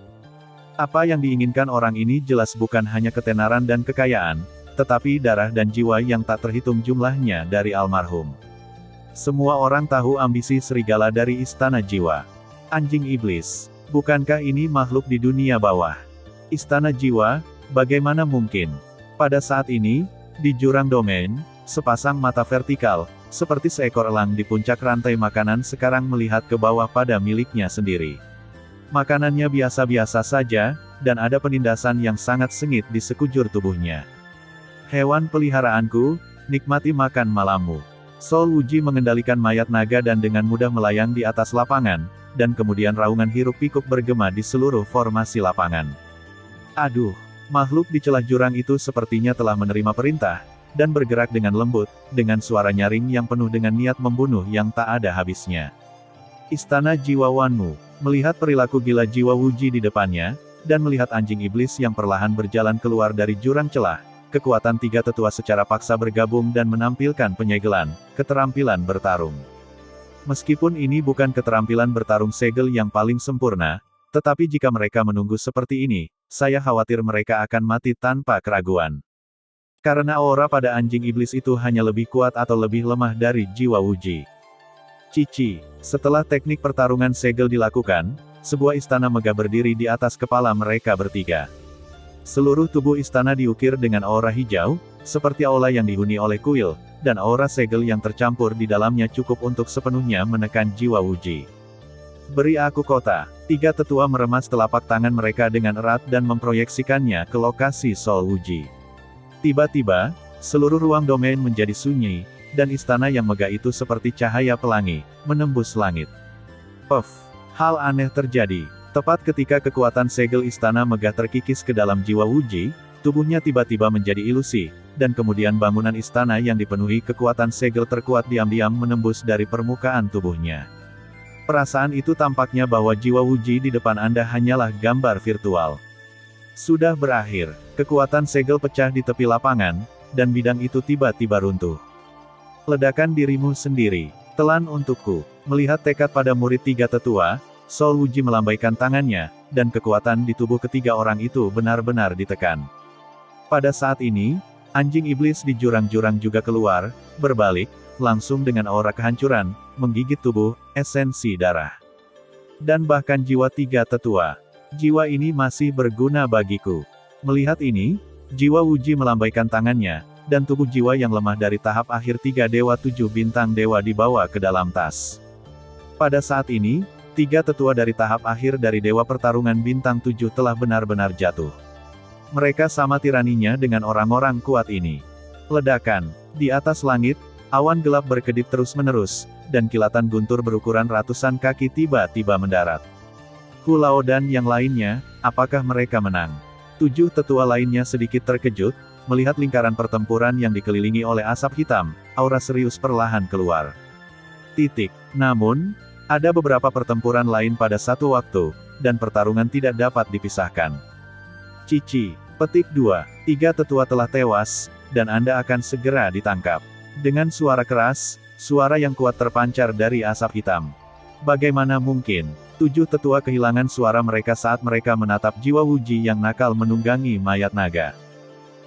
Apa yang diinginkan orang ini jelas bukan hanya ketenaran dan kekayaan, tetapi darah dan jiwa yang tak terhitung jumlahnya dari almarhum. Semua orang tahu ambisi serigala dari Istana Jiwa. Anjing Iblis. Bukankah ini makhluk di dunia bawah? Istana Jiwa, bagaimana mungkin? Pada saat ini, di jurang domain, sepasang mata vertikal, seperti seekor elang di puncak rantai makanan sekarang melihat ke bawah pada miliknya sendiri. Makanannya biasa-biasa saja, dan ada penindasan yang sangat sengit di sekujur tubuhnya. Hewan peliharaanku, nikmati makan malammu. Sol Wuji mengendalikan mayat naga dan dengan mudah melayang di atas lapangan, dan kemudian raungan hiruk-pikuk bergema di seluruh formasi lapangan. Aduh, makhluk di celah jurang itu sepertinya telah menerima perintah, dan bergerak dengan lembut, dengan suara nyaring yang penuh dengan niat membunuh yang tak ada habisnya. Istana Jiwa Wanmu, melihat perilaku gila Jiwa Wuji di depannya, dan melihat anjing iblis yang perlahan berjalan keluar dari jurang celah, kekuatan tiga tetua secara paksa bergabung dan menampilkan penyegelan, keterampilan bertarung. Meskipun ini bukan keterampilan bertarung segel yang paling sempurna, tetapi jika mereka menunggu seperti ini, saya khawatir mereka akan mati tanpa keraguan. Karena aura pada anjing iblis itu hanya lebih kuat atau lebih lemah dari Jiwa Wuji. Cici, setelah teknik pertarungan segel dilakukan, sebuah istana megah berdiri di atas kepala mereka bertiga. Seluruh tubuh istana diukir dengan aura hijau, seperti aula yang dihuni oleh kuil, dan aura segel yang tercampur di dalamnya cukup untuk sepenuhnya menekan Jiwa Wuji. Beri aku kota. Tiga tetua meremas telapak tangan mereka dengan erat dan memproyeksikannya ke lokasi Sol Wuji. Tiba-tiba, seluruh ruang domain menjadi sunyi, dan istana yang megah itu seperti cahaya pelangi, menembus langit. Puff! Hal aneh terjadi. Tepat ketika kekuatan segel istana megah terkikis ke dalam Jiwa Wuji, tubuhnya tiba-tiba menjadi ilusi, dan kemudian bangunan istana yang dipenuhi kekuatan segel terkuat diam-diam menembus dari permukaan tubuhnya. Perasaan itu tampaknya bahwa Jiwa Wuji di depan Anda hanyalah gambar virtual. Sudah berakhir, kekuatan segel pecah di tepi lapangan, dan bidang itu tiba-tiba runtuh. Ledakan dirimu sendiri, telan untukku. Melihat tekad pada murid tiga tetua, Sol Wuji melambaikan tangannya, dan kekuatan di tubuh ketiga orang itu benar-benar ditekan. Pada saat ini, anjing iblis di jurang-jurang juga keluar, berbalik, langsung dengan aura kehancuran, menggigit tubuh, esensi darah. Dan bahkan jiwa tiga tetua. Jiwa ini masih berguna bagiku. Melihat ini, Jiwa Wuji melambaikan tangannya, dan tubuh jiwa yang lemah dari tahap akhir tiga dewa tujuh bintang dewa dibawa ke dalam tas. Pada saat ini, tiga tetua dari tahap akhir dari dewa pertarungan bintang tujuh telah benar-benar jatuh. Mereka sama tiraninya dengan orang-orang kuat ini. Ledakan. Di atas langit, awan gelap berkedip terus-menerus, dan kilatan guntur berukuran ratusan kaki tiba-tiba mendarat. Hulao dan yang lainnya, apakah mereka menang? Tujuh tetua lainnya sedikit terkejut, melihat lingkaran pertempuran yang dikelilingi oleh asap hitam, aura serius perlahan keluar. Namun, ada beberapa pertempuran lain pada satu waktu, dan pertarungan tidak dapat dipisahkan. Cici. Petik 2. Tiga tetua telah tewas, dan Anda akan segera ditangkap. Dengan suara keras, suara yang kuat terpancar dari asap hitam. Bagaimana mungkin? Tujuh tetua kehilangan suara mereka saat mereka menatap Jiwa Wuji yang nakal menunggangi mayat naga.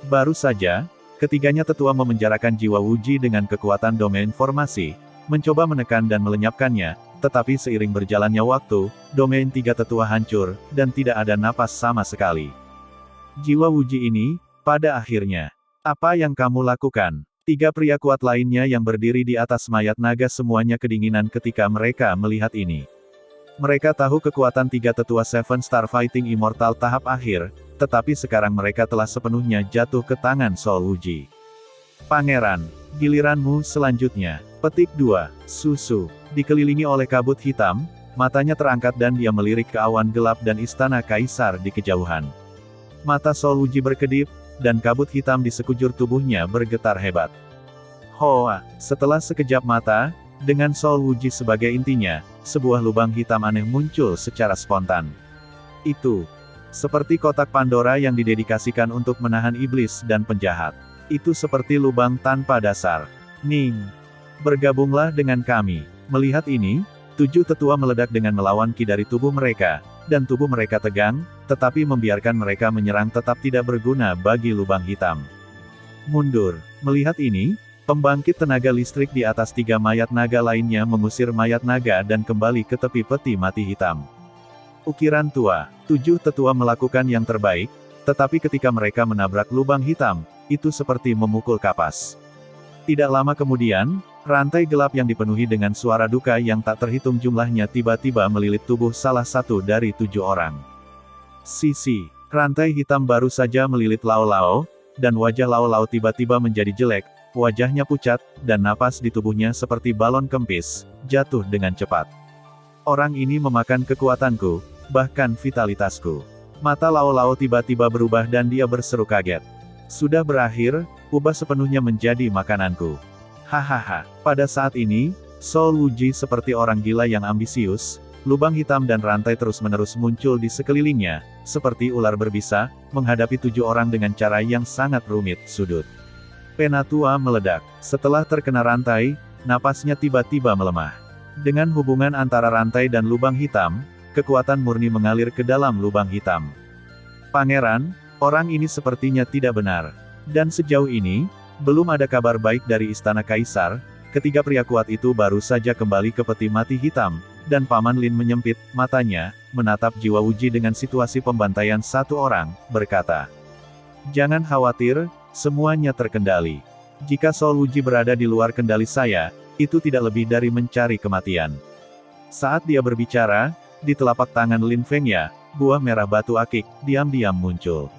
Baru saja, ketiganya tetua memenjarakan Jiwa Wuji dengan kekuatan domain formasi, mencoba menekan dan melenyapkannya, tetapi seiring berjalannya waktu, domain tiga tetua hancur, dan tidak ada napas sama sekali. Jiwa Wuji ini, pada akhirnya, apa yang kamu lakukan? Tiga pria kuat lainnya yang berdiri di atas mayat naga semuanya kedinginan ketika mereka melihat ini. Mereka tahu kekuatan tiga tetua Seven Star Fighting Immortal tahap akhir, tetapi sekarang mereka telah sepenuhnya jatuh ke tangan Sol Wuji. Pangeran, giliranmu selanjutnya. Petik 2. Susu. Dikelilingi oleh kabut hitam, matanya terangkat dan dia melirik ke awan gelap dan istana kaisar di kejauhan. Mata Sol Wuji berkedip, dan kabut hitam di sekujur tubuhnya bergetar hebat. Hoa, setelah sekejap mata, dengan Sol Wuji sebagai intinya, sebuah lubang hitam aneh muncul secara spontan. Itu seperti kotak Pandora yang didedikasikan untuk menahan iblis dan penjahat. Itu seperti lubang tanpa dasar. Ning, bergabunglah dengan kami. Melihat ini, tujuh tetua meledak dengan melawan ki dari tubuh mereka, dan tubuh mereka tegang, tetapi membiarkan mereka menyerang tetap tidak berguna bagi lubang hitam. Mundur. Melihat ini, pembangkit tenaga listrik di atas 3 mayat naga lainnya mengusir mayat naga dan kembali ke tepi peti mati hitam. Ukiran tua. 7 tetua melakukan yang terbaik, tetapi ketika mereka menabrak lubang hitam, itu seperti memukul kapas. Tidak lama kemudian, rantai gelap yang dipenuhi dengan suara duka yang tak terhitung jumlahnya tiba-tiba melilit tubuh salah satu dari 7 orang. Sisi. Rantai hitam baru saja melilit Lao Lao, dan wajah Lao Lao tiba-tiba menjadi jelek, wajahnya pucat, dan napas di tubuhnya seperti balon kempis, jatuh dengan cepat. Orang ini memakan kekuatanku, bahkan vitalitasku. Mata Lao Lao tiba-tiba berubah dan dia berseru kaget. Sudah berakhir, ubah sepenuhnya menjadi makananku. Hahaha. Pada saat ini, Sol Wuji seperti orang gila yang ambisius, lubang hitam dan rantai terus-menerus muncul di sekelilingnya, seperti ular berbisa, menghadapi 7 orang dengan cara yang sangat rumit, sudut. Penatua meledak. Setelah terkena rantai, napasnya tiba-tiba melemah. Dengan hubungan antara rantai dan lubang hitam, kekuatan murni mengalir ke dalam lubang hitam. Pangeran, orang ini sepertinya tidak benar. Dan sejauh ini, belum ada kabar baik dari Istana Kaisar. Ketiga pria kuat itu baru saja kembali ke peti mati hitam, dan Paman Lin menyempit matanya, menatap Jiwa Wuji dengan situasi pembantaian 1 orang, berkata, "Jangan khawatir, semuanya terkendali. Jika Sol Wuji berada di luar kendali saya, itu tidak lebih dari mencari kematian." Saat dia berbicara, di telapak tangan Lin Fengya, buah merah batu akik, diam-diam muncul.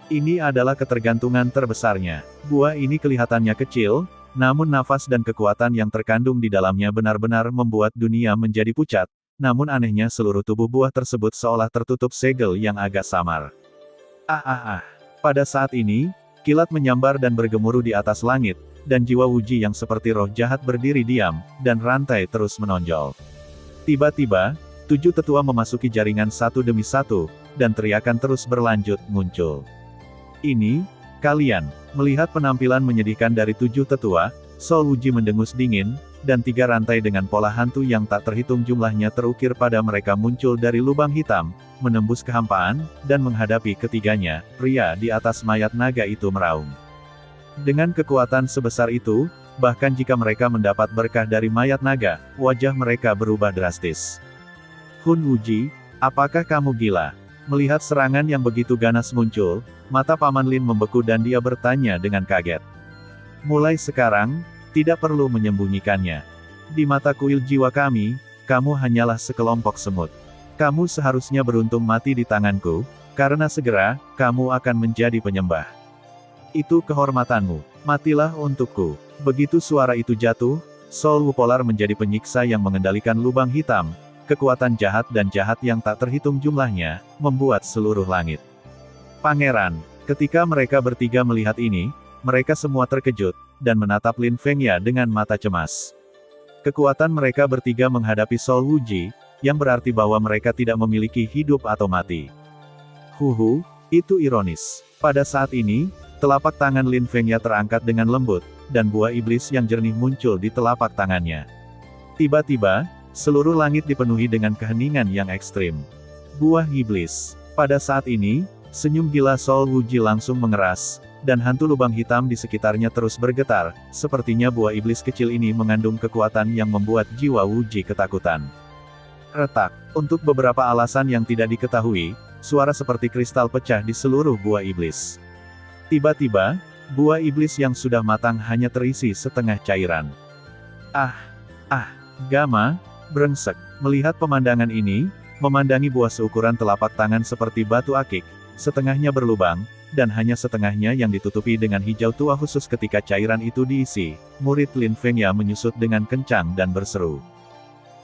Ini adalah ketergantungan terbesarnya. Buah ini kelihatannya kecil, namun nafas dan kekuatan yang terkandung di dalamnya benar-benar membuat dunia menjadi pucat, namun anehnya seluruh tubuh buah tersebut seolah tertutup segel yang agak samar. Pada saat ini, kilat menyambar dan bergemuruh di atas langit, dan Jiwa Wuji yang seperti roh jahat berdiri diam, dan rantai terus menonjol. Tiba-tiba, 7 tetua memasuki jaringan satu demi satu, dan teriakan terus berlanjut muncul. Ini, kalian, melihat penampilan menyedihkan dari 7 tetua, Sol Wuji mendengus dingin, dan 3 rantai dengan pola hantu yang tak terhitung jumlahnya terukir pada mereka muncul dari lubang hitam, menembus kehampaan, dan menghadapi ketiganya, pria di atas mayat naga itu meraung. Dengan kekuatan sebesar itu, bahkan jika mereka mendapat berkah dari mayat naga, wajah mereka berubah drastis. "Hun Wuji, apakah kamu gila?" Melihat serangan yang begitu ganas muncul, mata Paman Lin membeku dan dia bertanya dengan kaget. "Mulai sekarang, tidak perlu menyembunyikannya. Di mata kuil jiwa kami, kamu hanyalah sekelompok semut. Kamu seharusnya beruntung mati di tanganku, karena segera, kamu akan menjadi penyembah. Itu kehormatanmu. Matilah untukku." Begitu suara itu jatuh, Sol Wupolar menjadi penyiksa yang mengendalikan lubang hitam. Kekuatan jahat dan jahat yang tak terhitung jumlahnya, membuat seluruh langit. Pangeran, ketika mereka bertiga melihat ini, mereka semua terkejut, dan menatap Lin Fengya dengan mata cemas. Kekuatan mereka bertiga menghadapi Sol Wuji, yang berarti bahwa mereka tidak memiliki hidup atau mati. Itu ironis. Pada saat ini, telapak tangan Lin Fengya terangkat dengan lembut, dan buah iblis yang jernih muncul di telapak tangannya. Tiba-tiba, seluruh langit dipenuhi dengan keheningan yang ekstrim. Buah iblis. Pada saat ini, senyum gila Sol Wuji langsung mengeras, dan hantu lubang hitam di sekitarnya terus bergetar, sepertinya buah iblis kecil ini mengandung kekuatan yang membuat Jiwa Wuji ketakutan. Retak. Untuk beberapa alasan yang tidak diketahui, suara seperti kristal pecah di seluruh buah iblis. Tiba-tiba, buah iblis yang sudah matang hanya terisi setengah cairan. Gama, brengsek. Melihat pemandangan ini, memandangi buah seukuran telapak tangan seperti batu akik, setengahnya berlubang, dan hanya setengahnya yang ditutupi dengan hijau tua khusus ketika cairan itu diisi, murid Lin Fengya menyusut dengan kencang dan berseru.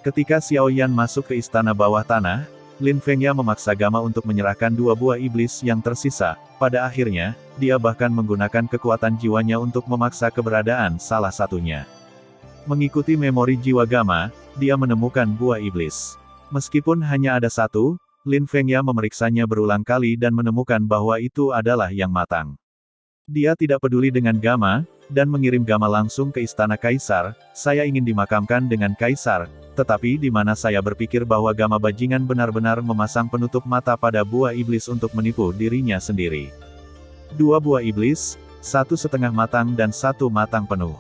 Ketika Xiao Yan masuk ke istana bawah tanah, Lin Fengya memaksa Gama untuk menyerahkan 2 buah iblis yang tersisa. Pada akhirnya, dia bahkan menggunakan kekuatan jiwanya untuk memaksa keberadaan salah satunya. Mengikuti memori jiwa Gama, dia menemukan buah iblis. Meskipun hanya ada 1, Lin Fengya memeriksanya berulang kali dan menemukan bahwa itu adalah yang matang. Dia tidak peduli dengan Gama, dan mengirim Gama langsung ke istana Kaisar. "Saya ingin dimakamkan dengan Kaisar," tetapi di mana saya berpikir bahwa Gama Bajingan benar-benar memasang penutup mata pada buah iblis untuk menipu dirinya sendiri. Dua buah iblis, satu setengah matang dan satu matang penuh.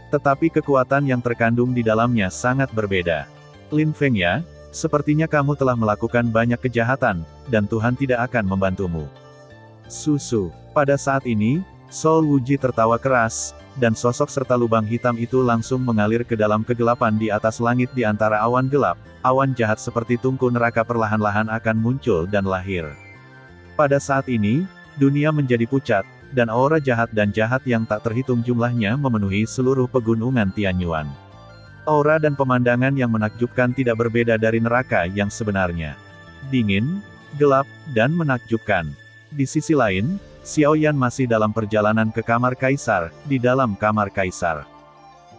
Tetapi kekuatan yang terkandung di dalamnya sangat berbeda. Lin Feng ya, sepertinya kamu telah melakukan banyak kejahatan, dan Tuhan tidak akan membantumu. Susu. Pada saat ini, Sol Wuji tertawa keras, dan sosok serta lubang hitam itu langsung mengalir ke dalam kegelapan di atas langit di antara awan gelap. Awan jahat seperti tungku neraka perlahan-lahan akan muncul dan lahir. Pada saat ini, dunia menjadi pucat, dan aura jahat yang tak terhitung jumlahnya memenuhi seluruh pegunungan Tianyuan. Aura dan pemandangan yang menakjubkan tidak berbeda dari neraka yang sebenarnya. Dingin, gelap, dan menakjubkan. Di sisi lain, Xiaoyan masih dalam perjalanan ke kamar kaisar, di dalam kamar kaisar.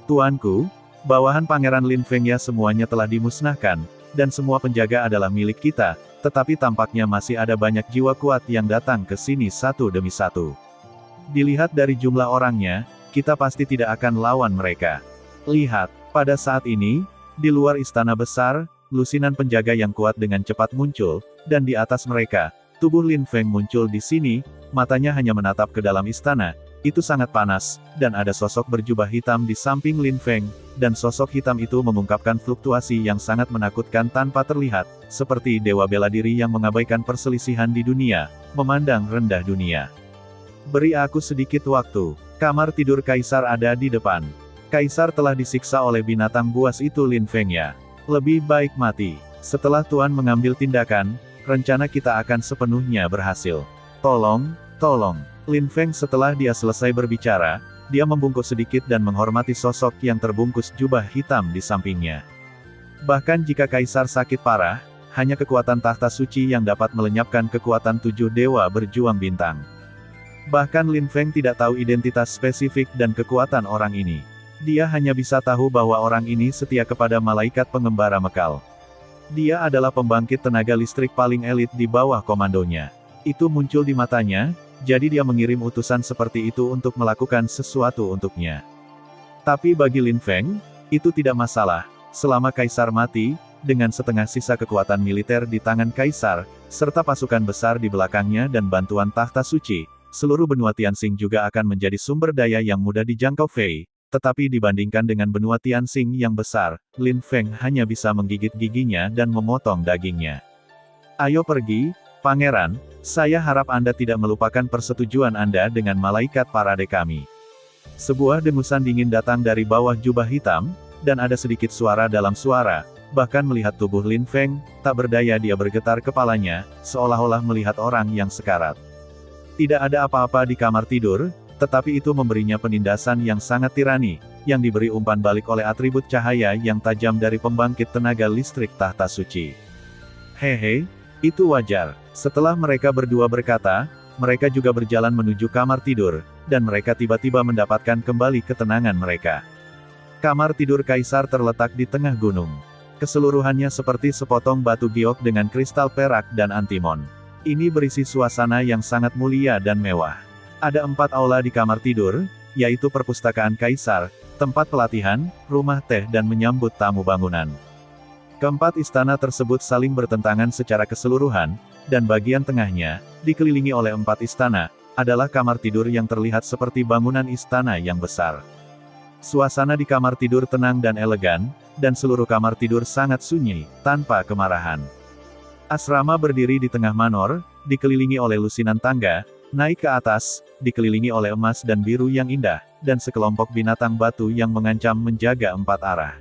Tuanku, bawahan Pangeran Lin Feng ya semuanya telah dimusnahkan, dan semua penjaga adalah milik kita, tetapi tampaknya masih ada banyak jiwa kuat yang datang ke sini satu demi satu. Dilihat dari jumlah orangnya, kita pasti tidak akan lawan mereka. Lihat, pada saat ini, di luar istana besar, lusinan penjaga yang kuat dengan cepat muncul, dan di atas mereka, tubuh Lin Feng muncul di sini, matanya hanya menatap ke dalam istana, itu sangat panas, dan ada sosok berjubah hitam di samping Lin Feng, dan sosok hitam itu mengungkapkan fluktuasi yang sangat menakutkan tanpa terlihat, seperti dewa bela diri yang mengabaikan perselisihan di dunia, memandang rendah dunia. Beri aku sedikit waktu, kamar tidur kaisar ada di depan. Kaisar telah disiksa oleh binatang buas itu Lin Feng ya. Lebih baik mati. Setelah Tuan mengambil tindakan, rencana kita akan sepenuhnya berhasil. Tolong. Lin Feng setelah dia selesai berbicara, dia membungkuk sedikit dan menghormati sosok yang terbungkus jubah hitam di sampingnya. Bahkan jika kaisar sakit parah, hanya kekuatan tahta suci yang dapat melenyapkan kekuatan 7 dewa berjuang bintang. Bahkan Lin Feng tidak tahu identitas spesifik dan kekuatan orang ini. Dia hanya bisa tahu bahwa orang ini setia kepada malaikat pengembara Mekal. Dia adalah pembangkit tenaga listrik paling elit di bawah komandonya. Itu muncul di matanya, jadi dia mengirim utusan seperti itu untuk melakukan sesuatu untuknya. Tapi bagi Lin Feng, itu tidak masalah, selama kaisar mati, dengan setengah sisa kekuatan militer di tangan kaisar, serta pasukan besar di belakangnya dan bantuan tahta suci, seluruh benua Tianxing juga akan menjadi sumber daya yang mudah dijangkau Fei. Tetapi dibandingkan dengan benua Tianxing yang besar, Lin Feng hanya bisa menggigit giginya dan memotong dagingnya. Ayo pergi, Pangeran, saya harap Anda tidak melupakan persetujuan Anda dengan malaikat parade kami. Sebuah dengusan dingin datang dari bawah jubah hitam, dan ada sedikit suara dalam suara, bahkan melihat tubuh Lin Feng, tak berdaya dia bergetar kepalanya, seolah-olah melihat orang yang sekarat. Tidak ada apa-apa di kamar tidur, tetapi itu memberinya penindasan yang sangat tirani, yang diberi umpan balik oleh atribut cahaya yang tajam dari pembangkit tenaga listrik tahta suci. Hehe, itu wajar. Setelah mereka berdua berkata, mereka juga berjalan menuju kamar tidur, dan mereka tiba-tiba mendapatkan kembali ketenangan mereka. Kamar tidur kaisar terletak di tengah gunung. Keseluruhannya seperti sepotong batu giok dengan kristal perak dan antimon. Ini berisi suasana yang sangat mulia dan mewah. Ada 4 aula di kamar tidur, yaitu perpustakaan kaisar, tempat pelatihan, rumah teh dan menyambut tamu bangunan. Keempat istana tersebut saling bertentangan secara keseluruhan, dan bagian tengahnya, dikelilingi oleh 4 istana, adalah kamar tidur yang terlihat seperti bangunan istana yang besar. Suasana di kamar tidur tenang dan elegan, dan seluruh kamar tidur sangat sunyi, tanpa kemarahan. Asrama berdiri di tengah manor, dikelilingi oleh lusinan tangga, naik ke atas, dikelilingi oleh emas dan biru yang indah, dan sekelompok binatang batu yang mengancam menjaga 4 arah.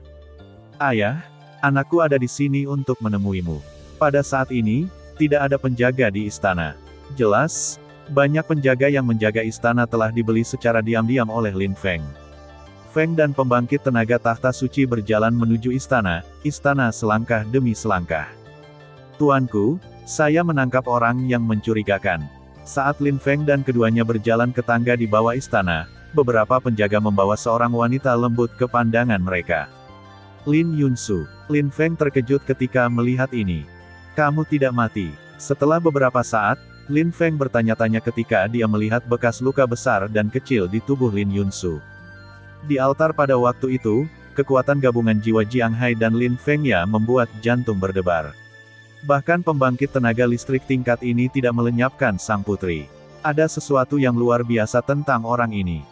Ayah, anakku ada di sini untuk menemuimu. Pada saat ini, tidak ada penjaga di istana. Jelas, banyak penjaga yang menjaga istana telah dibeli secara diam-diam oleh Lin Feng. Feng dan pembangkit tenaga tahta suci berjalan menuju istana selangkah demi selangkah. Tuanku, saya menangkap orang yang mencurigakan. Saat Lin Feng dan keduanya berjalan ke tangga di bawah istana, beberapa penjaga membawa seorang wanita lembut ke pandangan mereka. Lin Yunsu. Lin Feng terkejut ketika melihat ini. Kamu tidak mati. Setelah beberapa saat, Lin Feng bertanya-tanya ketika dia melihat bekas luka besar dan kecil di tubuh Lin Yunsu. Di altar pada waktu itu, kekuatan gabungan jiwa Jiang Hai dan Lin Fengya membuat jantung berdebar. Bahkan pembangkit tenaga listrik tingkat ini tidak melenyapkan sang putri. Ada sesuatu yang luar biasa tentang orang ini.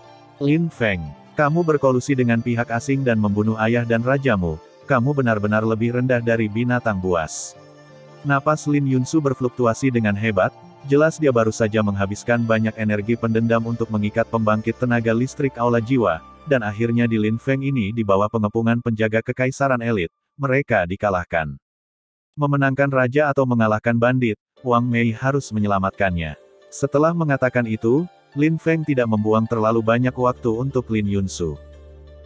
Lin Feng, kamu berkolusi dengan pihak asing dan membunuh ayah dan rajamu, kamu benar-benar lebih rendah dari binatang buas. Napas Lin Yunsu berfluktuasi dengan hebat, jelas dia baru saja menghabiskan banyak energi pendendam untuk mengikat pembangkit tenaga listrik aula jiwa, dan akhirnya di Lin Feng ini di bawah pengepungan penjaga kekaisaran elit, mereka dikalahkan. Memenangkan raja atau mengalahkan bandit, Wang Mei harus menyelamatkannya. Setelah mengatakan itu, Lin Feng tidak membuang terlalu banyak waktu untuk Lin Yunsu.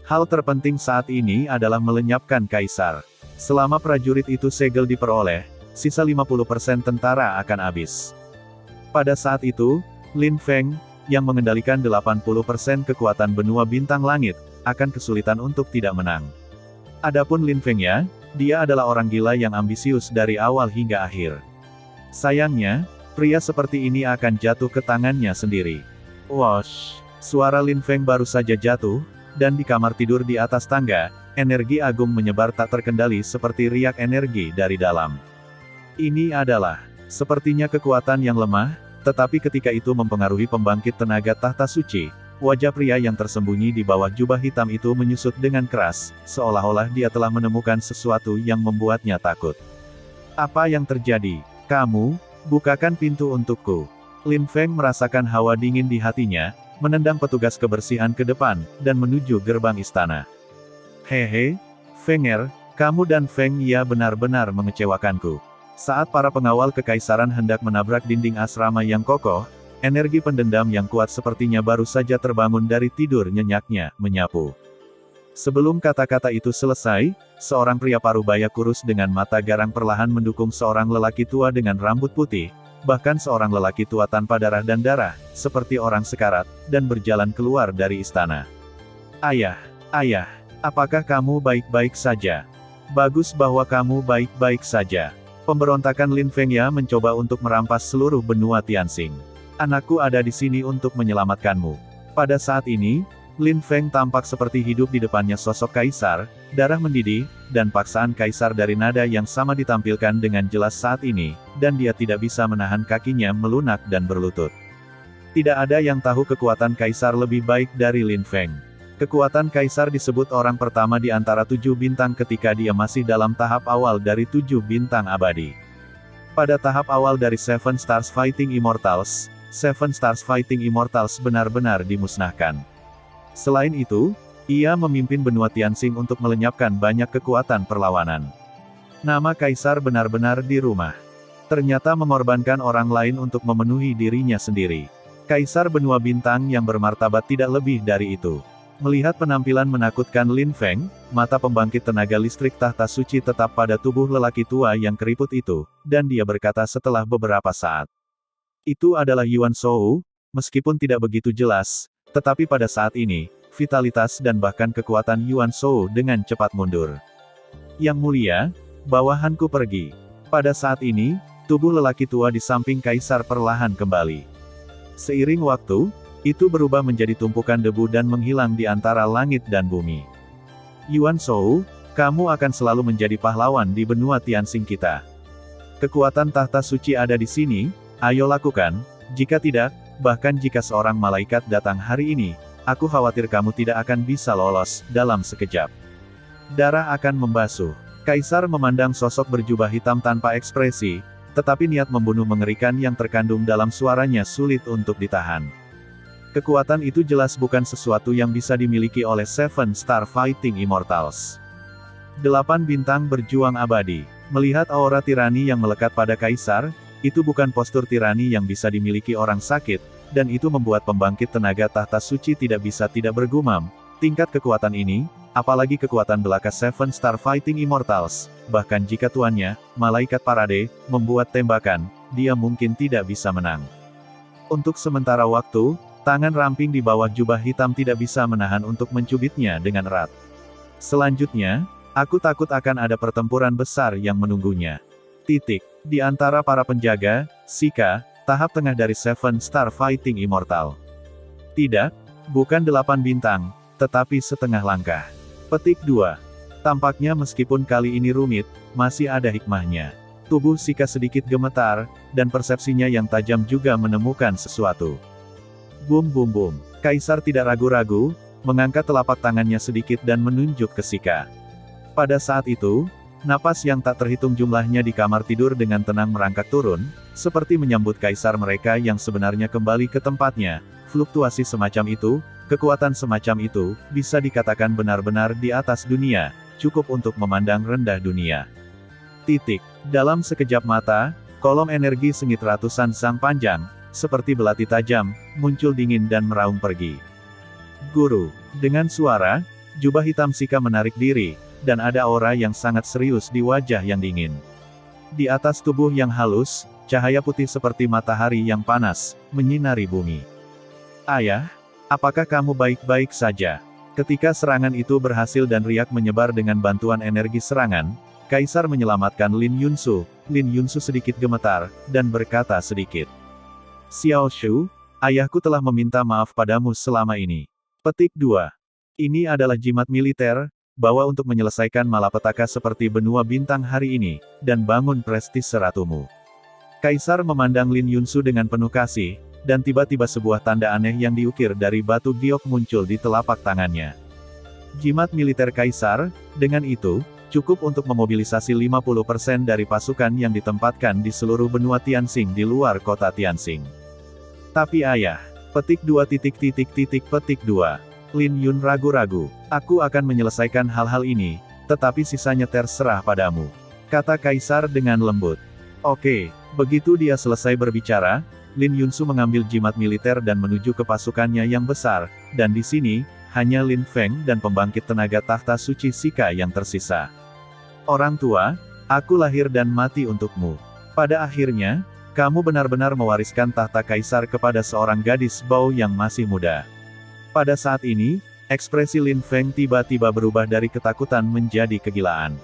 Hal terpenting saat ini adalah melenyapkan kaisar. Selama prajurit itu segel diperoleh, sisa 50% tentara akan habis. Pada saat itu, Lin Feng, yang mengendalikan 80% kekuatan benua bintang langit, akan kesulitan untuk tidak menang. Adapun Lin Fengya, dia adalah orang gila yang ambisius dari awal hingga akhir. Sayangnya, pria seperti ini akan jatuh ke tangannya sendiri. Wosh! Suara Lin Feng baru saja jatuh, dan di kamar tidur di atas tangga, energi agung menyebar tak terkendali seperti riak energi dari dalam. Ini adalah, sepertinya kekuatan yang lemah, tetapi ketika itu mempengaruhi pembangkit tenaga tahta suci, wajah pria yang tersembunyi di bawah jubah hitam itu menyusut dengan keras, seolah-olah dia telah menemukan sesuatu yang membuatnya takut. Apa yang terjadi? Kamu, bukakan pintu untukku. Lin Feng merasakan hawa dingin di hatinya, menendang petugas kebersihan ke depan, dan menuju gerbang istana. Hehe, Fenger, kamu dan Feng Ya benar-benar mengecewakanku. Saat para pengawal kekaisaran hendak menabrak dinding asrama yang kokoh, energi pendendam yang kuat sepertinya baru saja terbangun dari tidur nyenyaknya, menyapu. Sebelum kata-kata itu selesai, seorang pria parubaya kurus dengan mata garang perlahan mendukung seorang lelaki tua dengan rambut putih, bahkan seorang lelaki tua tanpa darah dan darah, seperti orang sekarat, dan berjalan keluar dari istana. Ayah, apakah kamu baik-baik saja? Bagus bahwa kamu baik-baik saja. Pemberontakan Lin Fengya mencoba untuk merampas seluruh benua Tianxing. Anakku ada di sini untuk menyelamatkanmu. Pada saat ini, Lin Feng tampak seperti hidup di depannya sosok kaisar, darah mendidih, dan paksaan kaisar dari nada yang sama ditampilkan dengan jelas saat ini, dan dia tidak bisa menahan kakinya melunak dan berlutut. Tidak ada yang tahu kekuatan kaisar lebih baik dari Lin Feng. Kekuatan kaisar disebut orang pertama di antara 7 bintang ketika dia masih dalam tahap awal dari 7 bintang abadi. Pada tahap awal dari Seven Stars Fighting Immortals, Seven Stars Fighting Immortals benar-benar dimusnahkan. Selain itu, ia memimpin benua Tianxing untuk melenyapkan banyak kekuatan perlawanan. Nama kaisar benar-benar di rumah. Ternyata mengorbankan orang lain untuk memenuhi dirinya sendiri. Kaisar benua bintang yang bermartabat tidak lebih dari itu. Melihat penampilan menakutkan Lin Feng, mata pembangkit tenaga listrik tahta suci tetap pada tubuh lelaki tua yang keriput itu, dan dia berkata setelah beberapa saat. Itu adalah Yuan Shou, meskipun tidak begitu jelas, tetapi pada saat ini, vitalitas dan bahkan kekuatan Yuan Shou dengan cepat mundur. Yang mulia, bawahanku pergi. Pada saat ini, tubuh lelaki tua di samping kaisar perlahan kembali. Seiring waktu, itu berubah menjadi tumpukan debu dan menghilang di antara langit dan bumi. Yuan Shou, kamu akan selalu menjadi pahlawan di benua Tianxing kita. Kekuatan tahta suci ada di sini, ayo lakukan, jika tidak, bahkan jika seorang malaikat datang hari ini, aku khawatir kamu tidak akan bisa lolos, dalam sekejap. Darah akan membasuh. Kaisar memandang sosok berjubah hitam tanpa ekspresi, tetapi niat membunuh mengerikan yang terkandung dalam suaranya sulit untuk ditahan. Kekuatan itu jelas bukan sesuatu yang bisa dimiliki oleh Seven Star Fighting Immortals. 8 bintang berjuang abadi. Melihat aura tirani yang melekat pada kaisar, itu bukan postur tirani yang bisa dimiliki orang sakit, dan itu membuat pembangkit tenaga tahta suci tidak bisa tidak bergumam. Tingkat kekuatan ini, apalagi kekuatan belaka Seven Star Fighting Immortals, bahkan jika tuannya, malaikat parade, membuat tembakan, dia mungkin tidak bisa menang. Untuk sementara waktu, tangan ramping di bawah jubah hitam tidak bisa menahan untuk mencubitnya dengan erat. Selanjutnya, aku takut akan ada pertempuran besar yang menunggunya. Di antara para penjaga, Sika, tahap tengah dari Seven Star Fighting Immortal. Tidak, bukan 8 bintang, tetapi setengah langkah. Petik 2. Tampaknya meskipun kali ini rumit, masih ada hikmahnya. Tubuh Sika sedikit gemetar, dan persepsinya yang tajam juga menemukan sesuatu. Bum bum bum. Kaisar tidak ragu-ragu, mengangkat telapak tangannya sedikit dan menunjuk ke Sika. Pada saat itu, napas yang tak terhitung jumlahnya di kamar tidur dengan tenang merangkak turun, seperti menyambut kaisar mereka yang sebenarnya kembali ke tempatnya. Fluktuasi semacam itu, kekuatan semacam itu, bisa dikatakan benar-benar di atas dunia, cukup untuk memandang rendah dunia. Dalam sekejap mata, kolom energi sengit ratusan sang panjang, seperti belati tajam, muncul dingin dan meraung pergi. Guru, dengan suara, jubah hitam Sika menarik diri, dan ada aura yang sangat serius di wajah yang dingin. Di atas tubuh yang halus, cahaya putih seperti matahari yang panas, menyinari bumi. Ayah, apakah kamu baik-baik saja? Ketika serangan itu berhasil dan riak menyebar dengan bantuan energi serangan, Kaisar menyelamatkan Lin Yunsu. Lin Yunsu sedikit gemetar, dan berkata sedikit. Xiao Shu, ayahku telah meminta maaf padamu selama ini. Petik 2. Ini adalah jimat militer, bawa untuk menyelesaikan malapetaka seperti benua bintang hari ini, dan bangun prestis ratumu. Kaisar memandang Lin Yunsu dengan penuh kasih, dan tiba-tiba sebuah tanda aneh yang diukir dari batu giok muncul di telapak tangannya. Jimat militer Kaisar, dengan itu, cukup untuk memobilisasi 50% dari pasukan yang ditempatkan di seluruh benua Tianxing di luar kota Tianxing. Tapi ayah, petik 2. Petik 2. Lin Yun ragu-ragu. Aku akan menyelesaikan hal-hal ini, tetapi sisanya terserah padamu, kata Kaisar dengan lembut. Oke, begitu dia selesai berbicara, Lin Yunsu mengambil jimat militer dan menuju ke pasukannya yang besar, dan di sini, hanya Lin Feng dan pembangkit tenaga tahta suci Sika yang tersisa. Orang tua, aku lahir dan mati untukmu. Pada akhirnya, kamu benar-benar mewariskan tahta kaisar kepada seorang gadis Bao yang masih muda. Pada saat ini, ekspresi Lin Feng tiba-tiba berubah dari ketakutan menjadi kegilaan.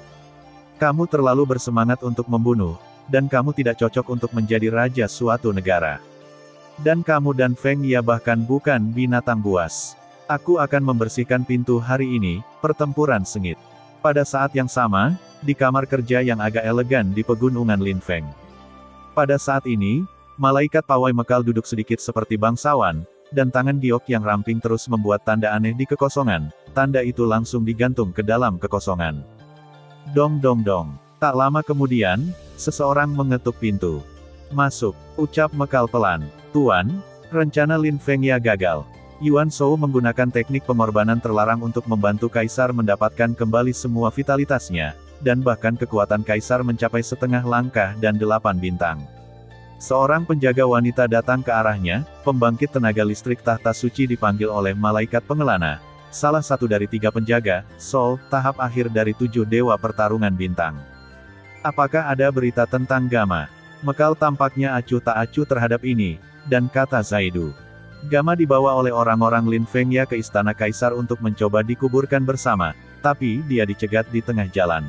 Kamu terlalu bersemangat untuk membunuh, dan kamu tidak cocok untuk menjadi raja suatu negara. Dan kamu dan Feng ya bahkan bukan binatang buas. Aku akan membersihkan pintu hari ini, pertempuran sengit. Pada saat yang sama, di kamar kerja yang agak elegan di pegunungan Lin Feng. Pada saat ini, malaikat pawai mekal duduk sedikit seperti bangsawan, dan tangan giok yang ramping terus membuat tanda aneh di kekosongan. Tanda itu langsung digantung ke dalam kekosongan. Dong dong dong. Tak lama kemudian, seseorang mengetuk pintu. Masuk, ucap mekal pelan. Tuan, rencana Lin Feng ya gagal. Yuan Shou menggunakan teknik pengorbanan terlarang untuk membantu Kaisar mendapatkan kembali semua vitalitasnya, dan bahkan kekuatan Kaisar mencapai setengah langkah dan 8 bintang. Seorang penjaga wanita datang ke arahnya, pembangkit tenaga listrik tahta suci dipanggil oleh malaikat pengelana, salah satu dari 3 penjaga, Sol, tahap akhir dari 7 dewa pertarungan bintang. Apakah ada berita tentang Gama? Mekal tampaknya acuh tak acuh terhadap ini, dan kata Zaidu. Gama dibawa oleh orang-orang Lin Feng ya ke istana Kaisar untuk mencoba dikuburkan bersama, tapi dia dicegat di tengah jalan.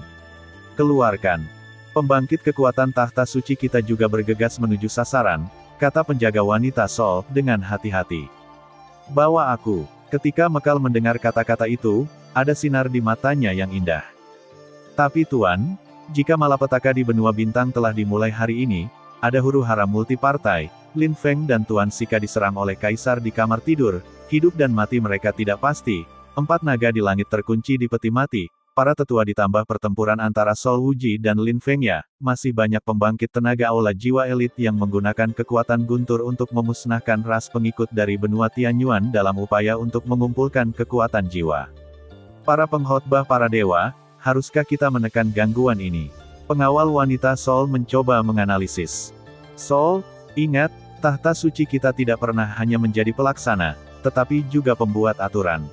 Keluarkan. Pembangkit kekuatan tahta suci kita juga bergegas menuju sasaran, kata penjaga wanita Sol, dengan hati-hati. Bawa aku. Ketika Mekal mendengar kata-kata itu, ada sinar di matanya yang indah. Tapi Tuan, jika malapetaka di benua bintang telah dimulai hari ini, ada huru-hara multipartai, Lin Feng dan Tuan Sika diserang oleh Kaisar di kamar tidur, hidup dan mati mereka tidak pasti, 4 naga di langit terkunci di peti mati, para tetua ditambah pertempuran antara Sol Wuji dan Lin Feng ya, masih banyak pembangkit tenaga aula jiwa elit yang menggunakan kekuatan guntur untuk memusnahkan ras pengikut dari benua Tianyuan dalam upaya untuk mengumpulkan kekuatan jiwa. Para pengkhotbah para dewa, haruskah kita menekan gangguan ini? Pengawal wanita Sol mencoba menganalisis. Sol, ingat, tahta suci kita tidak pernah hanya menjadi pelaksana, tetapi juga pembuat aturan.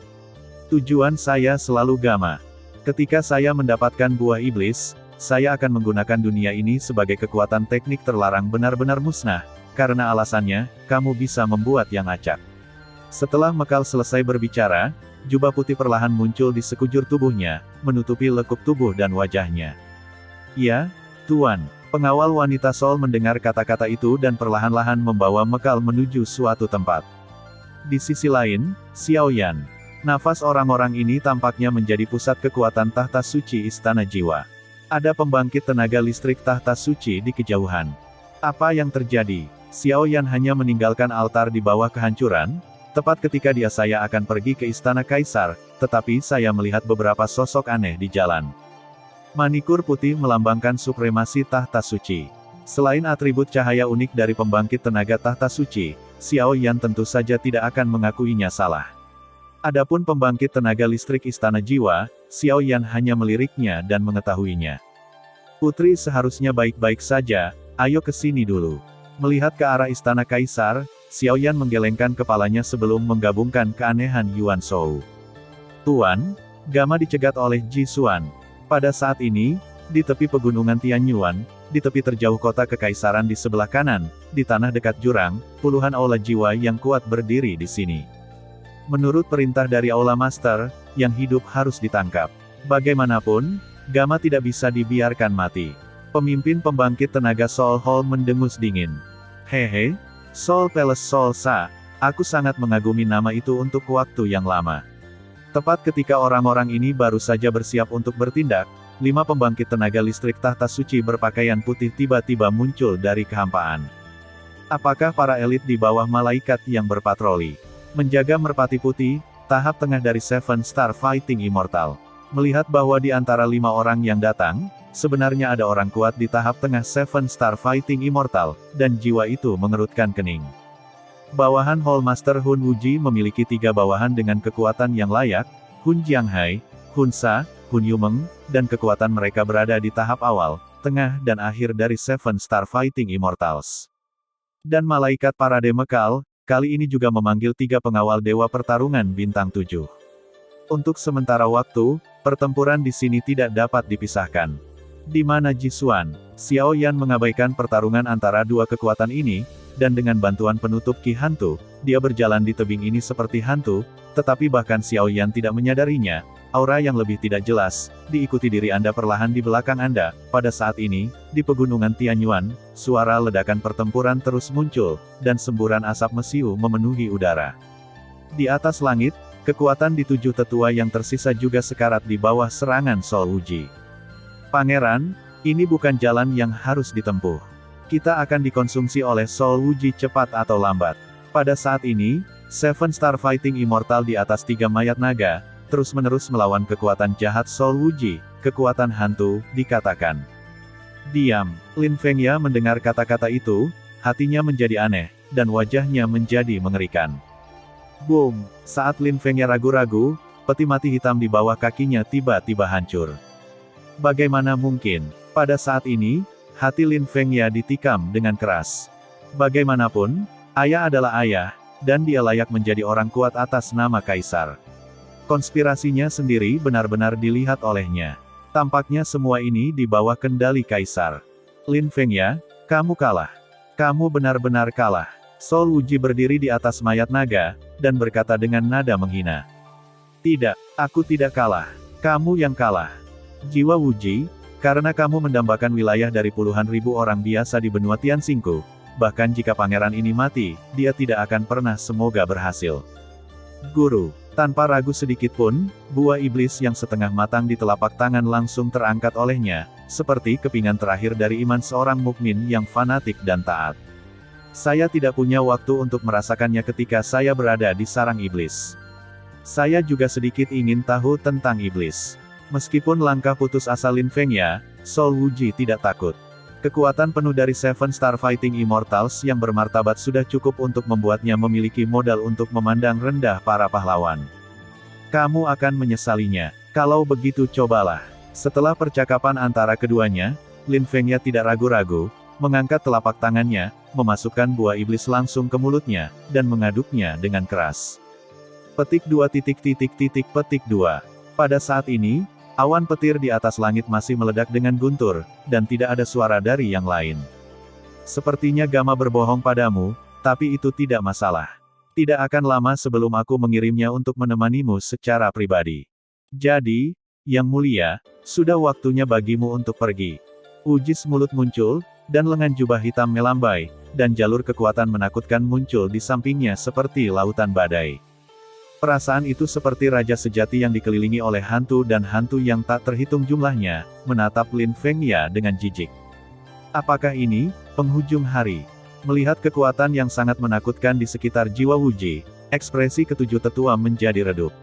Tujuan saya selalu Gama. Ketika saya mendapatkan buah iblis, saya akan menggunakan dunia ini sebagai kekuatan teknik terlarang benar-benar musnah, karena alasannya, kamu bisa membuat yang acak. Setelah Mekal selesai berbicara, jubah putih perlahan muncul di sekujur tubuhnya, menutupi lekuk tubuh dan wajahnya. Ya, Tuan. Pengawal wanita Sol mendengar kata-kata itu dan perlahan-lahan membawa Mekal menuju suatu tempat. Di sisi lain, Xiao Yan. Nafas orang-orang ini tampaknya menjadi pusat kekuatan tahta suci Istana Jiwa. Ada pembangkit tenaga listrik tahta suci di kejauhan. Apa yang terjadi? Xiao Yan hanya meninggalkan altar di bawah kehancuran, tepat ketika saya akan pergi ke Istana Kaisar, tetapi saya melihat beberapa sosok aneh di jalan. Manikur putih melambangkan supremasi tahta suci. Selain atribut cahaya unik dari pembangkit tenaga tahta suci, Xiao Yan tentu saja tidak akan mengakuinya salah. Adapun pembangkit tenaga listrik Istana Jiwa, Xiao Yan hanya meliriknya dan mengetahuinya. Putri seharusnya baik-baik saja, ayo ke sini dulu. Melihat ke arah Istana Kaisar, Xiao Yan menggelengkan kepalanya sebelum menggabungkan keanehan Yuan Shou. Tuan, Gama dicegat oleh Ji Xuan. Pada saat ini, di tepi pegunungan Tianyuan, di tepi terjauh kota kekaisaran di sebelah kanan, di tanah dekat jurang, puluhan aula jiwa yang kuat berdiri di sini. Menurut perintah dari Aula Master, yang hidup harus ditangkap. Bagaimanapun, Gama tidak bisa dibiarkan mati. Pemimpin pembangkit tenaga Soul Hall mendengus dingin. Hehe, Soul Palace Soul Sa, aku sangat mengagumi nama itu untuk waktu yang lama. Tepat ketika orang-orang ini baru saja bersiap untuk bertindak, 5 pembangkit tenaga listrik tahta suci berpakaian putih tiba-tiba muncul dari kehampaan. Apakah para elit di bawah malaikat yang berpatroli? Menjaga merpati putih, tahap tengah dari Seven Star Fighting Immortal. Melihat bahwa di antara 5 orang yang datang, sebenarnya ada orang kuat di tahap tengah Seven Star Fighting Immortal, dan jiwa itu mengerutkan kening. Bawahan Hall Master Hun Wuji memiliki 3 bawahan dengan kekuatan yang layak, Hun Jianghai, Hun Sa, Hun Yumeng, dan kekuatan mereka berada di tahap awal, tengah dan akhir dari Seven Star Fighting Immortals. Dan malaikat parade Mekal, kali ini juga memanggil 3 pengawal dewa pertarungan bintang 7. Untuk sementara waktu, pertempuran di sini tidak dapat dipisahkan. Di mana Ji Xuan? Xiao Yan mengabaikan pertarungan antara 2 kekuatan ini, dan dengan bantuan penutup Ki Hantu, dia berjalan di tebing ini seperti hantu, tetapi bahkan Xiao Yan tidak menyadarinya, aura yang lebih tidak jelas, diikuti diri Anda perlahan di belakang Anda. Pada saat ini, di pegunungan Tianyuan, suara ledakan pertempuran terus muncul, dan semburan asap mesiu memenuhi udara. Di atas langit, kekuatan di 7 tetua yang tersisa juga sekarat di bawah serangan Soul Wuji. Pangeran, ini bukan jalan yang harus ditempuh. Kita akan dikonsumsi oleh Soul Wuji cepat atau lambat. Pada saat ini, Seven Star Fighting Immortal di atas 3 mayat naga, terus-menerus melawan kekuatan jahat Soul Wuji, kekuatan hantu, dikatakan. Diam. Lin Fengya mendengar kata-kata itu, hatinya menjadi aneh, dan wajahnya menjadi mengerikan. Boom! Saat Lin Fengya ragu-ragu, peti mati hitam di bawah kakinya tiba-tiba hancur. Bagaimana mungkin? Pada saat ini, hati Lin Fengya ditikam dengan keras. Bagaimanapun, ayah adalah ayah, dan dia layak menjadi orang kuat atas nama Kaisar. Konspirasinya sendiri benar-benar dilihat olehnya. Tampaknya semua ini di bawah kendali Kaisar. Lin Fengya, kamu kalah. Kamu benar-benar kalah. Soul Wuji berdiri di atas mayat naga, dan berkata dengan nada menghina. Tidak, aku tidak kalah. Kamu yang kalah. Jiwa Wuji, karena kamu mendambakan wilayah dari puluhan ribu orang biasa di benua Tianxingku, bahkan jika pangeran ini mati, dia tidak akan pernah semoga berhasil. Guru. Tanpa ragu sedikit pun, buah iblis yang setengah matang di telapak tangan langsung terangkat olehnya, seperti kepingan terakhir dari iman seorang mukmin yang fanatik dan taat. Saya tidak punya waktu untuk merasakannya ketika saya berada di sarang iblis. Saya juga sedikit ingin tahu tentang iblis. Meskipun langkah putus asa Lin Fengya, Soul Wuji tidak takut. Kekuatan penuh dari Seven Star Fighting Immortals yang bermartabat sudah cukup untuk membuatnya memiliki modal untuk memandang rendah para pahlawan. Kamu akan menyesalinya. Kalau begitu cobalah. Setelah percakapan antara keduanya, Lin Fengya tidak ragu-ragu, mengangkat telapak tangannya, memasukkan buah iblis langsung ke mulutnya, dan mengaduknya dengan keras. Petik 2. Petik 2. Pada saat ini, awan petir di atas langit masih meledak dengan guntur, dan tidak ada suara dari yang lain. Sepertinya Gama berbohong padamu, tapi itu tidak masalah. Tidak akan lama sebelum aku mengirimnya untuk menemanimu secara pribadi. Jadi, Yang Mulia, sudah waktunya bagimu untuk pergi. Ujis mulut muncul, dan lengan jubah hitam melambai, dan jalur kekuatan menakutkan muncul di sampingnya seperti lautan badai. Perasaan itu seperti raja sejati yang dikelilingi oleh hantu dan hantu yang tak terhitung jumlahnya, menatap Lin Fengya dengan jijik. Apakah ini penghujung hari? Melihat kekuatan yang sangat menakutkan di sekitar jiwa Wuji, ekspresi ketujuh tetua menjadi redup.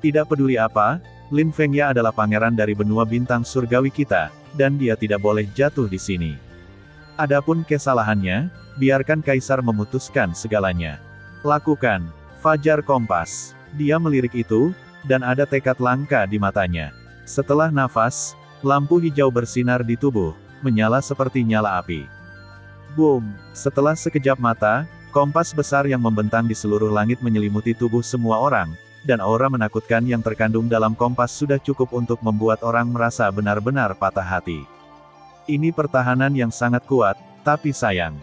Tidak peduli apa, Lin Fengya adalah pangeran dari benua bintang surgawi kita, dan dia tidak boleh jatuh di sini. Adapun kesalahannya, biarkan Kaisar memutuskan segalanya. Lakukan. Fajar Kompas. Dia melirik itu, dan ada tekad langka di matanya. Setelah nafas, lampu hijau bersinar di tubuh, menyala seperti nyala api. Boom! Setelah sekejap mata, kompas besar yang membentang di seluruh langit menyelimuti tubuh semua orang, dan aura menakutkan yang terkandung dalam kompas sudah cukup untuk membuat orang merasa benar-benar patah hati. Ini pertahanan yang sangat kuat, tapi sayang.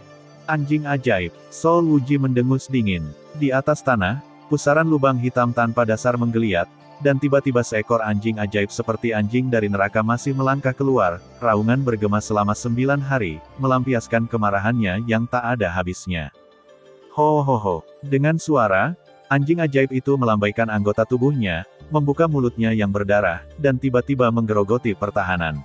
Anjing ajaib, Sol Wuji mendengus dingin. Di atas tanah, pusaran lubang hitam tanpa dasar menggeliat, dan tiba-tiba seekor anjing ajaib seperti anjing dari neraka masih melangkah keluar, raungan bergema selama 9 hari, melampiaskan kemarahannya yang tak ada habisnya. Ho ho ho. Dengan suara, anjing ajaib itu melambaikan anggota tubuhnya, membuka mulutnya yang berdarah, dan tiba-tiba menggerogoti pertahanan.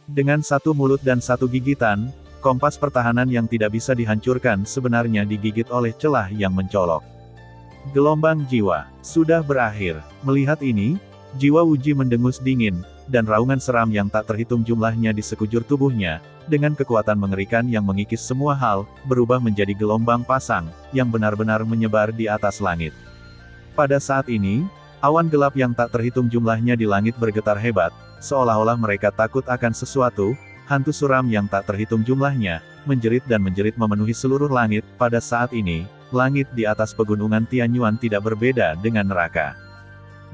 Dengan satu mulut dan satu gigitan, kompas pertahanan yang tidak bisa dihancurkan sebenarnya digigit oleh celah yang mencolok. Gelombang jiwa sudah berakhir. Melihat ini, jiwa Wuji mendengus dingin, dan raungan seram yang tak terhitung jumlahnya di sekujur tubuhnya, dengan kekuatan mengerikan yang mengikis semua hal, berubah menjadi gelombang pasang, yang benar-benar menyebar di atas langit. Pada saat ini, awan gelap yang tak terhitung jumlahnya di langit bergetar hebat, seolah-olah mereka takut akan sesuatu. Hantu suram yang tak terhitung jumlahnya, menjerit dan menjerit memenuhi seluruh langit. Pada saat ini, langit di atas pegunungan Tianyuan tidak berbeda dengan neraka.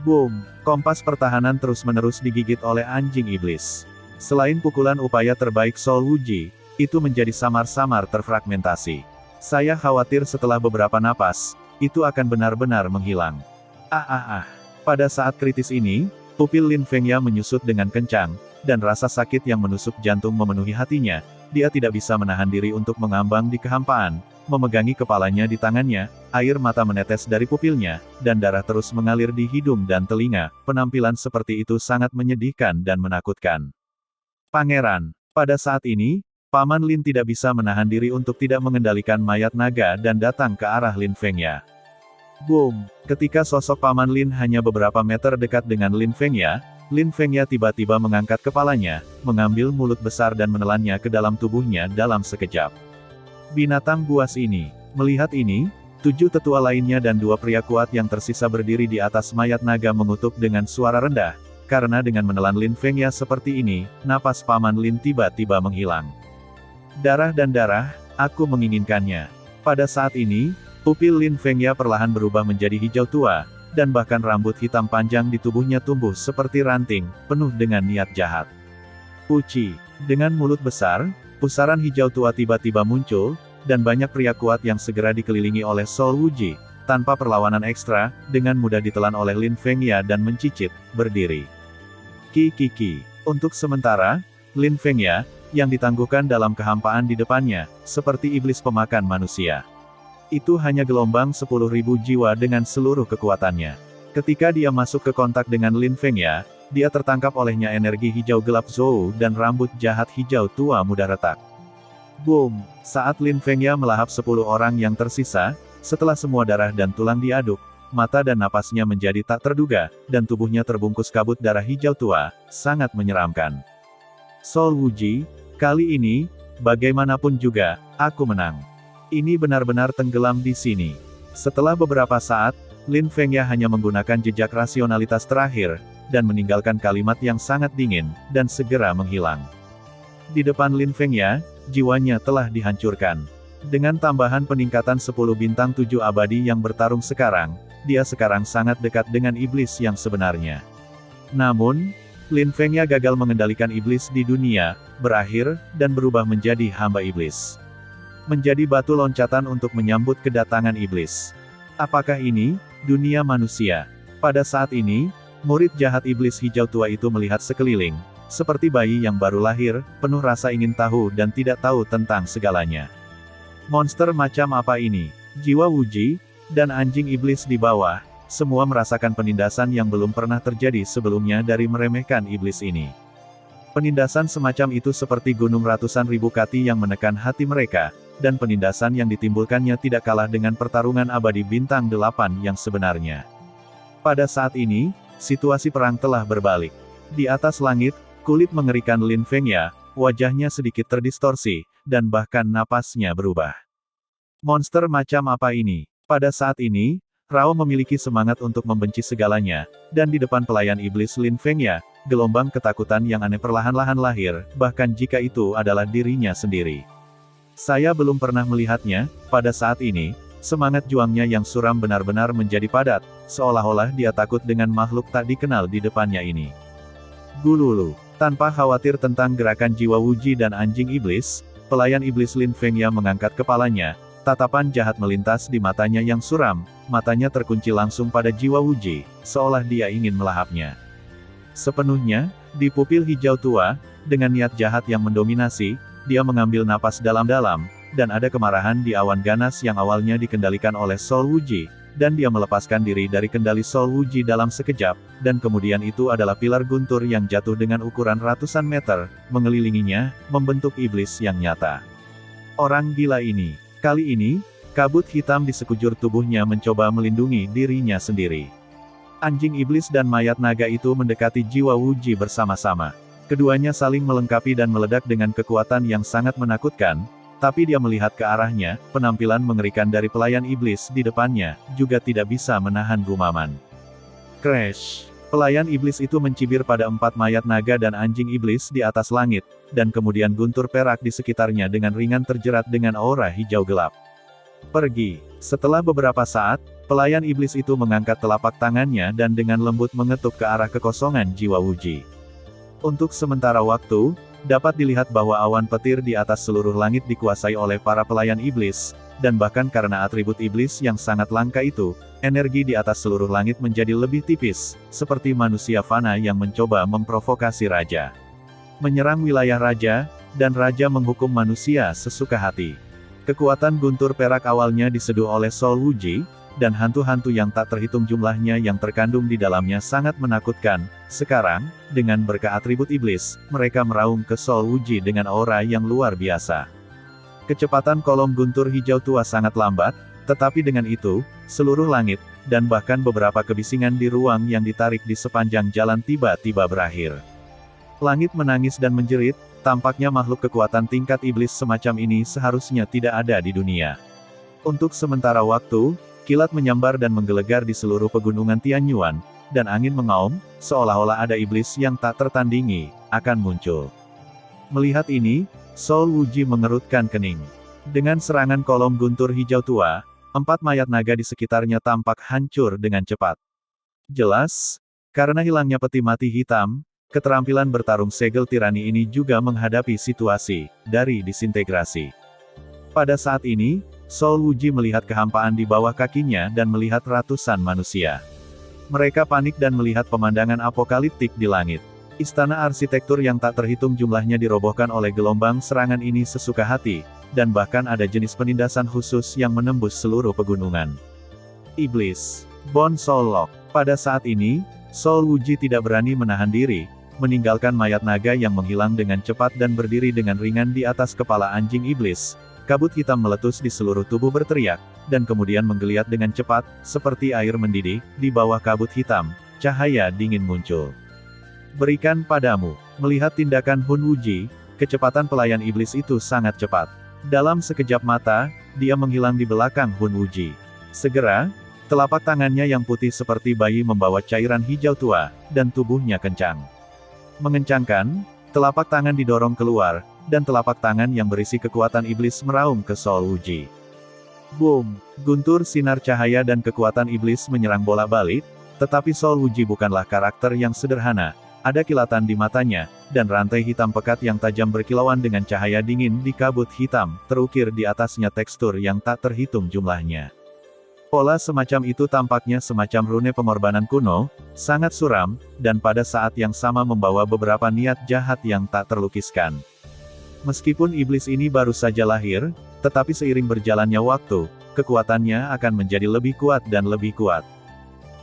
Boom! Kompas pertahanan terus-menerus digigit oleh anjing iblis. Selain pukulan upaya terbaik Sol Wuji, itu menjadi samar-samar terfragmentasi. Saya khawatir setelah beberapa napas, itu akan benar-benar menghilang. Pada saat kritis ini, pupil Lin Fengya menyusut dengan kencang, dan rasa sakit yang menusuk jantung memenuhi hatinya. Dia tidak bisa menahan diri untuk mengambang di kehampaan, memegangi kepalanya di tangannya, air mata menetes dari pupilnya, dan darah terus mengalir di hidung dan telinga. Penampilan seperti itu sangat menyedihkan dan menakutkan. Pangeran. Pada saat ini, Paman Lin tidak bisa menahan diri untuk tidak mengendalikan mayat naga dan datang ke arah Lin Fengya. Boom! Ketika sosok Paman Lin hanya beberapa meter dekat dengan Lin Fengya, Lin Fengya tiba-tiba mengangkat kepalanya, mengambil mulut besar dan menelannya ke dalam tubuhnya dalam sekejap. Binatang buas ini. Melihat ini, 7 tetua lainnya dan 2 pria kuat yang tersisa berdiri di atas mayat naga mengutuk dengan suara rendah, karena dengan menelan Lin Fengya seperti ini, napas Paman Lin tiba-tiba menghilang. Darah dan darah, aku menginginkannya. Pada saat ini, pupil Lin Fengya perlahan berubah menjadi hijau tua, dan bahkan rambut hitam panjang di tubuhnya tumbuh seperti ranting, penuh dengan niat jahat. Puci. Dengan mulut besar, pusaran hijau tua tiba-tiba muncul, dan banyak pria kuat yang segera dikelilingi oleh Sol Wuji, tanpa perlawanan ekstra, dengan mudah ditelan oleh Lin Fengya dan mencicit, berdiri. Ki. Untuk sementara, Lin Fengya, yang ditangguhkan dalam kehampaan di depannya, seperti iblis pemakan manusia. Itu hanya gelombang 10.000 jiwa dengan seluruh kekuatannya. Ketika dia masuk ke kontak dengan Lin Fengya, dia tertangkap olehnya energi hijau gelap Zhou dan rambut jahat hijau tua muda retak. Boom! Saat Lin Fengya melahap 10 orang yang tersisa, setelah semua darah dan tulang diaduk, mata dan napasnya menjadi tak terduga, dan tubuhnya terbungkus kabut darah hijau tua, sangat menyeramkan. Sol Wuji, kali ini, bagaimanapun juga, aku menang. Ini benar-benar tenggelam di sini. Setelah beberapa saat, Lin Fengya hanya menggunakan jejak rasionalitas terakhir, dan meninggalkan kalimat yang sangat dingin, dan segera menghilang. Di depan Lin Fengya, jiwanya telah dihancurkan. Dengan tambahan peningkatan 10 bintang 7 abadi yang bertarung sekarang, dia sekarang sangat dekat dengan iblis yang sebenarnya. Namun, Lin Fengya gagal mengendalikan iblis di dunia, berakhir, dan berubah menjadi hamba iblis. Menjadi batu loncatan untuk menyambut kedatangan iblis. Apakah ini dunia manusia? Pada saat ini, murid jahat iblis hijau tua itu melihat sekeliling, seperti bayi yang baru lahir, penuh rasa ingin tahu dan tidak tahu tentang segalanya. Monster macam apa ini? Jiwa Wuji, dan anjing iblis di bawah, semua merasakan penindasan yang belum pernah terjadi sebelumnya dari meremehkan iblis ini. Penindasan semacam itu seperti gunung ratusan ribu kati yang menekan hati mereka, dan penindasan yang ditimbulkannya tidak kalah dengan pertarungan abadi bintang 8 yang sebenarnya. Pada saat ini, situasi perang telah berbalik. Di atas langit, kulit mengerikan Lin Fengya, wajahnya sedikit terdistorsi, dan bahkan napasnya berubah. Monster macam apa ini? Pada saat ini, Rao memiliki semangat untuk membenci segalanya, dan di depan pelayan iblis Lin Fengya, gelombang ketakutan yang aneh perlahan-lahan lahir, bahkan jika itu adalah dirinya sendiri. Saya belum pernah melihatnya. Pada saat ini, semangat juangnya yang suram benar-benar menjadi padat, seolah-olah dia takut dengan makhluk tak dikenal di depannya ini. Gululu. Tanpa khawatir tentang gerakan jiwa Wuji dan anjing iblis, pelayan iblis Lin Fengya mengangkat kepalanya. Tatapan jahat melintas di matanya yang suram, matanya terkunci langsung pada jiwa Wuji, seolah dia ingin melahapnya. Sepenuhnya, di pupil hijau tua, dengan niat jahat yang mendominasi, dia mengambil napas dalam-dalam, dan ada kemarahan di awan ganas yang awalnya dikendalikan oleh Soul Wuji, dan dia melepaskan diri dari kendali Soul Wuji dalam sekejap, dan kemudian itu adalah pilar guntur yang jatuh dengan ukuran ratusan meter, mengelilinginya, membentuk iblis yang nyata. Orang gila ini. Kali ini, kabut hitam di sekujur tubuhnya mencoba melindungi dirinya sendiri. Anjing iblis dan mayat naga itu mendekati jiwa Wuji bersama-sama. Keduanya saling melengkapi dan meledak dengan kekuatan yang sangat menakutkan, tapi dia melihat ke arahnya, penampilan mengerikan dari pelayan iblis di depannya, juga tidak bisa menahan gumaman. Crash! Pelayan iblis itu mencibir pada 4 mayat naga dan anjing iblis di atas langit, dan kemudian guntur perak di sekitarnya dengan ringan terjerat dengan aura hijau gelap. Pergi. Setelah beberapa saat, pelayan iblis itu mengangkat telapak tangannya dan dengan lembut mengetuk ke arah kekosongan jiwa Wuji. Untuk sementara waktu, dapat dilihat bahwa awan petir di atas seluruh langit dikuasai oleh para pelayan iblis, dan bahkan karena atribut iblis yang sangat langka itu, energi di atas seluruh langit menjadi lebih tipis, seperti manusia fana yang mencoba memprovokasi raja. Menyerang wilayah raja, dan raja menghukum manusia sesuka hati. Kekuatan guntur perak awalnya diseduh oleh Soul Wuji, dan hantu-hantu yang tak terhitung jumlahnya yang terkandung di dalamnya sangat menakutkan. Sekarang, dengan berkah atribut iblis, mereka meraung ke Soul Wuji dengan aura yang luar biasa. Kecepatan kolom guntur hijau tua sangat lambat, tetapi dengan itu, seluruh langit, dan bahkan beberapa kebisingan di ruang yang ditarik di sepanjang jalan tiba-tiba berakhir. Langit menangis dan menjerit, tampaknya makhluk kekuatan tingkat iblis semacam ini seharusnya tidak ada di dunia. Untuk sementara waktu, kilat menyambar dan menggelegar di seluruh pegunungan Tianyuan, dan angin mengaum, seolah-olah ada iblis yang tak tertandingi, akan muncul. Melihat ini, Soul Wuji mengerutkan kening. Dengan serangan kolom guntur hijau tua, 4 mayat naga di sekitarnya tampak hancur dengan cepat. Jelas, karena hilangnya peti mati hitam, keterampilan bertarung segel tirani ini juga menghadapi situasi dari disintegrasi. Pada saat ini, Soul Wuji melihat kehampaan di bawah kakinya dan melihat ratusan manusia. Mereka panik dan melihat pemandangan apokaliptik di langit. Istana arsitektur yang tak terhitung jumlahnya dirobohkan oleh gelombang serangan ini sesuka hati, dan bahkan ada jenis penindasan khusus yang menembus seluruh pegunungan. Iblis. Bone Soul Lock. Pada saat ini, Soul Wuji tidak berani menahan diri, meninggalkan mayat naga yang menghilang dengan cepat dan berdiri dengan ringan di atas kepala anjing iblis. Kabut hitam meletus di seluruh tubuh berteriak, dan kemudian menggeliat dengan cepat, seperti air mendidih, di bawah kabut hitam, cahaya dingin muncul. Berikan padamu. Melihat tindakan Hun Wuji, kecepatan pelayan iblis itu sangat cepat. Dalam sekejap mata, dia menghilang di belakang Hun Wuji. Segera, telapak tangannya yang putih seperti bayi membawa cairan hijau tua, dan tubuhnya kencang. Mengencangkan, telapak tangan didorong keluar, dan telapak tangan yang berisi kekuatan iblis meraung ke Soul Wuji. Boom! Guntur sinar cahaya dan kekuatan iblis menyerang bolak-balik, tetapi Soul Wuji bukanlah karakter yang sederhana. Ada kilatan di matanya, dan rantai hitam pekat yang tajam berkilauan dengan cahaya dingin di kabut hitam, terukir di atasnya tekstur yang tak terhitung jumlahnya. Pola semacam itu tampaknya semacam rune pengorbanan kuno, sangat suram, dan pada saat yang sama membawa beberapa niat jahat yang tak terlukiskan. Meskipun iblis ini baru saja lahir, tetapi seiring berjalannya waktu, kekuatannya akan menjadi lebih kuat dan lebih kuat.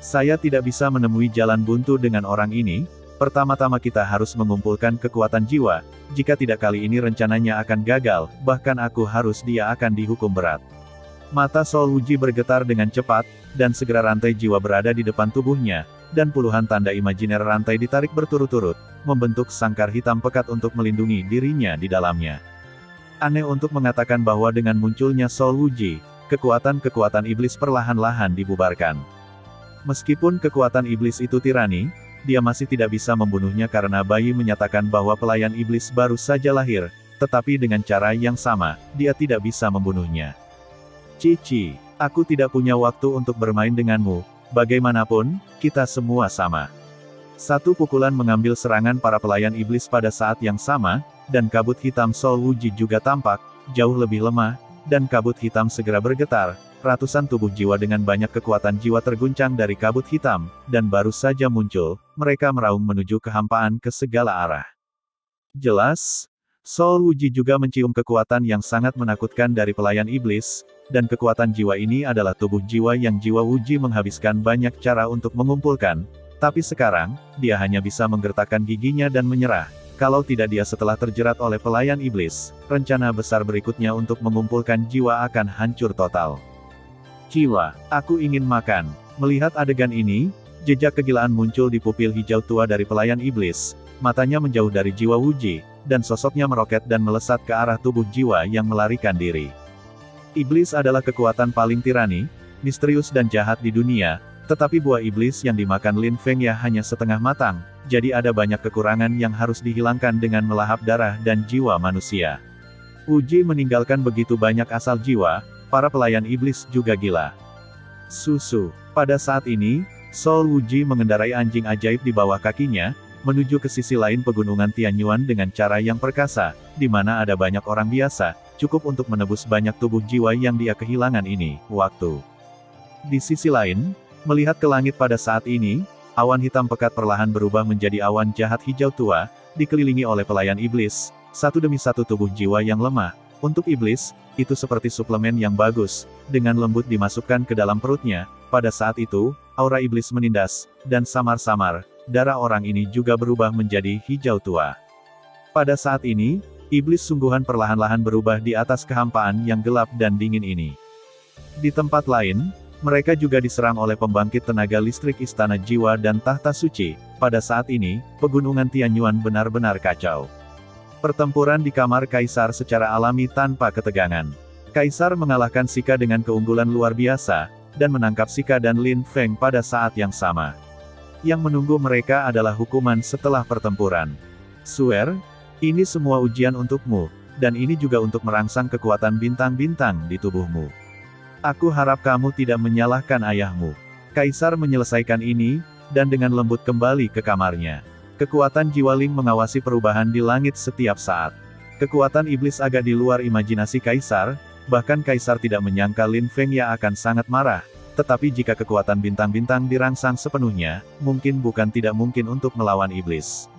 Saya tidak bisa menemui jalan buntu dengan orang ini. Pertama-tama kita harus mengumpulkan kekuatan jiwa. Jika tidak kali ini rencananya akan gagal, bahkan dia akan dihukum berat. Mata Sol Wuji bergetar dengan cepat, dan segera rantai jiwa berada di depan tubuhnya, dan puluhan tanda imajiner rantai ditarik berturut-turut, membentuk sangkar hitam pekat untuk melindungi dirinya di dalamnya. Aneh untuk mengatakan bahwa dengan munculnya Sol Wuji, kekuatan-kekuatan iblis perlahan-lahan dibubarkan. Meskipun kekuatan iblis itu tirani, dia masih tidak bisa membunuhnya karena bayi menyatakan bahwa pelayan iblis baru saja lahir, tetapi dengan cara yang sama, dia tidak bisa membunuhnya. Cici, aku tidak punya waktu untuk bermain denganmu, bagaimanapun, kita semua sama. Satu pukulan mengambil serangan para pelayan iblis pada saat yang sama, dan kabut hitam Sol Wuji juga tampak, jauh lebih lemah, dan kabut hitam segera bergetar. Ratusan tubuh jiwa dengan banyak kekuatan jiwa terguncang dari kabut hitam, dan baru saja muncul, mereka meraung menuju kehampaan ke segala arah. Jelas, Sol Wuji juga mencium kekuatan yang sangat menakutkan dari pelayan iblis, dan kekuatan jiwa ini adalah tubuh jiwa yang jiwa Wuji menghabiskan banyak cara untuk mengumpulkan, tapi sekarang, dia hanya bisa menggertakkan giginya dan menyerah. Kalau tidak dia setelah terjerat oleh pelayan iblis, rencana besar berikutnya untuk mengumpulkan jiwa akan hancur total. Jiwa, aku ingin makan. Melihat adegan ini, jejak kegilaan muncul di pupil hijau tua dari pelayan iblis, matanya menjauh dari jiwa Wuji, dan sosoknya meroket dan melesat ke arah tubuh jiwa yang melarikan diri. Iblis adalah kekuatan paling tirani, misterius dan jahat di dunia, tetapi buah iblis yang dimakan Lin Fengya hanya setengah matang, jadi ada banyak kekurangan yang harus dihilangkan dengan melahap darah dan jiwa manusia. Wuji meninggalkan begitu banyak asal jiwa, para pelayan iblis juga gila. Susu. Pada saat ini, Sol Wuji mengendarai anjing ajaib di bawah kakinya, menuju ke sisi lain pegunungan Tianyuan dengan cara yang perkasa, di mana ada banyak orang biasa, cukup untuk menebus banyak tubuh jiwa yang dia kehilangan ini, waktu. Di sisi lain, melihat ke langit pada saat ini, awan hitam pekat perlahan berubah menjadi awan jahat hijau tua, dikelilingi oleh pelayan iblis, satu demi satu tubuh jiwa yang lemah. Untuk iblis, itu seperti suplemen yang bagus, dengan lembut dimasukkan ke dalam perutnya. Pada saat itu, aura iblis menindas, dan samar-samar, darah orang ini juga berubah menjadi hijau tua. Pada saat ini, iblis sungguhan perlahan-lahan berubah di atas kehampaan yang gelap dan dingin ini. Di tempat lain, mereka juga diserang oleh pembangkit tenaga listrik Istana Jiwa dan Tahta Suci. Pada saat ini, pegunungan Tianyuan benar-benar kacau. Pertempuran di kamar Kaisar secara alami tanpa ketegangan. Kaisar mengalahkan Sika dengan keunggulan luar biasa, dan menangkap Sika dan Lin Feng pada saat yang sama. Yang menunggu mereka adalah hukuman setelah pertempuran. Suer, ini semua ujian untukmu, dan ini juga untuk merangsang kekuatan bintang-bintang di tubuhmu. Aku harap kamu tidak menyalahkan ayahmu. Kaisar menyelesaikan ini, dan dengan lembut kembali ke kamarnya. Kekuatan jiwa Ling mengawasi perubahan di langit setiap saat. Kekuatan iblis agak di luar imajinasi Kaisar, bahkan Kaisar tidak menyangka Lin Fengya akan sangat marah, tetapi jika kekuatan bintang-bintang dirangsang sepenuhnya, mungkin bukan tidak mungkin untuk melawan iblis.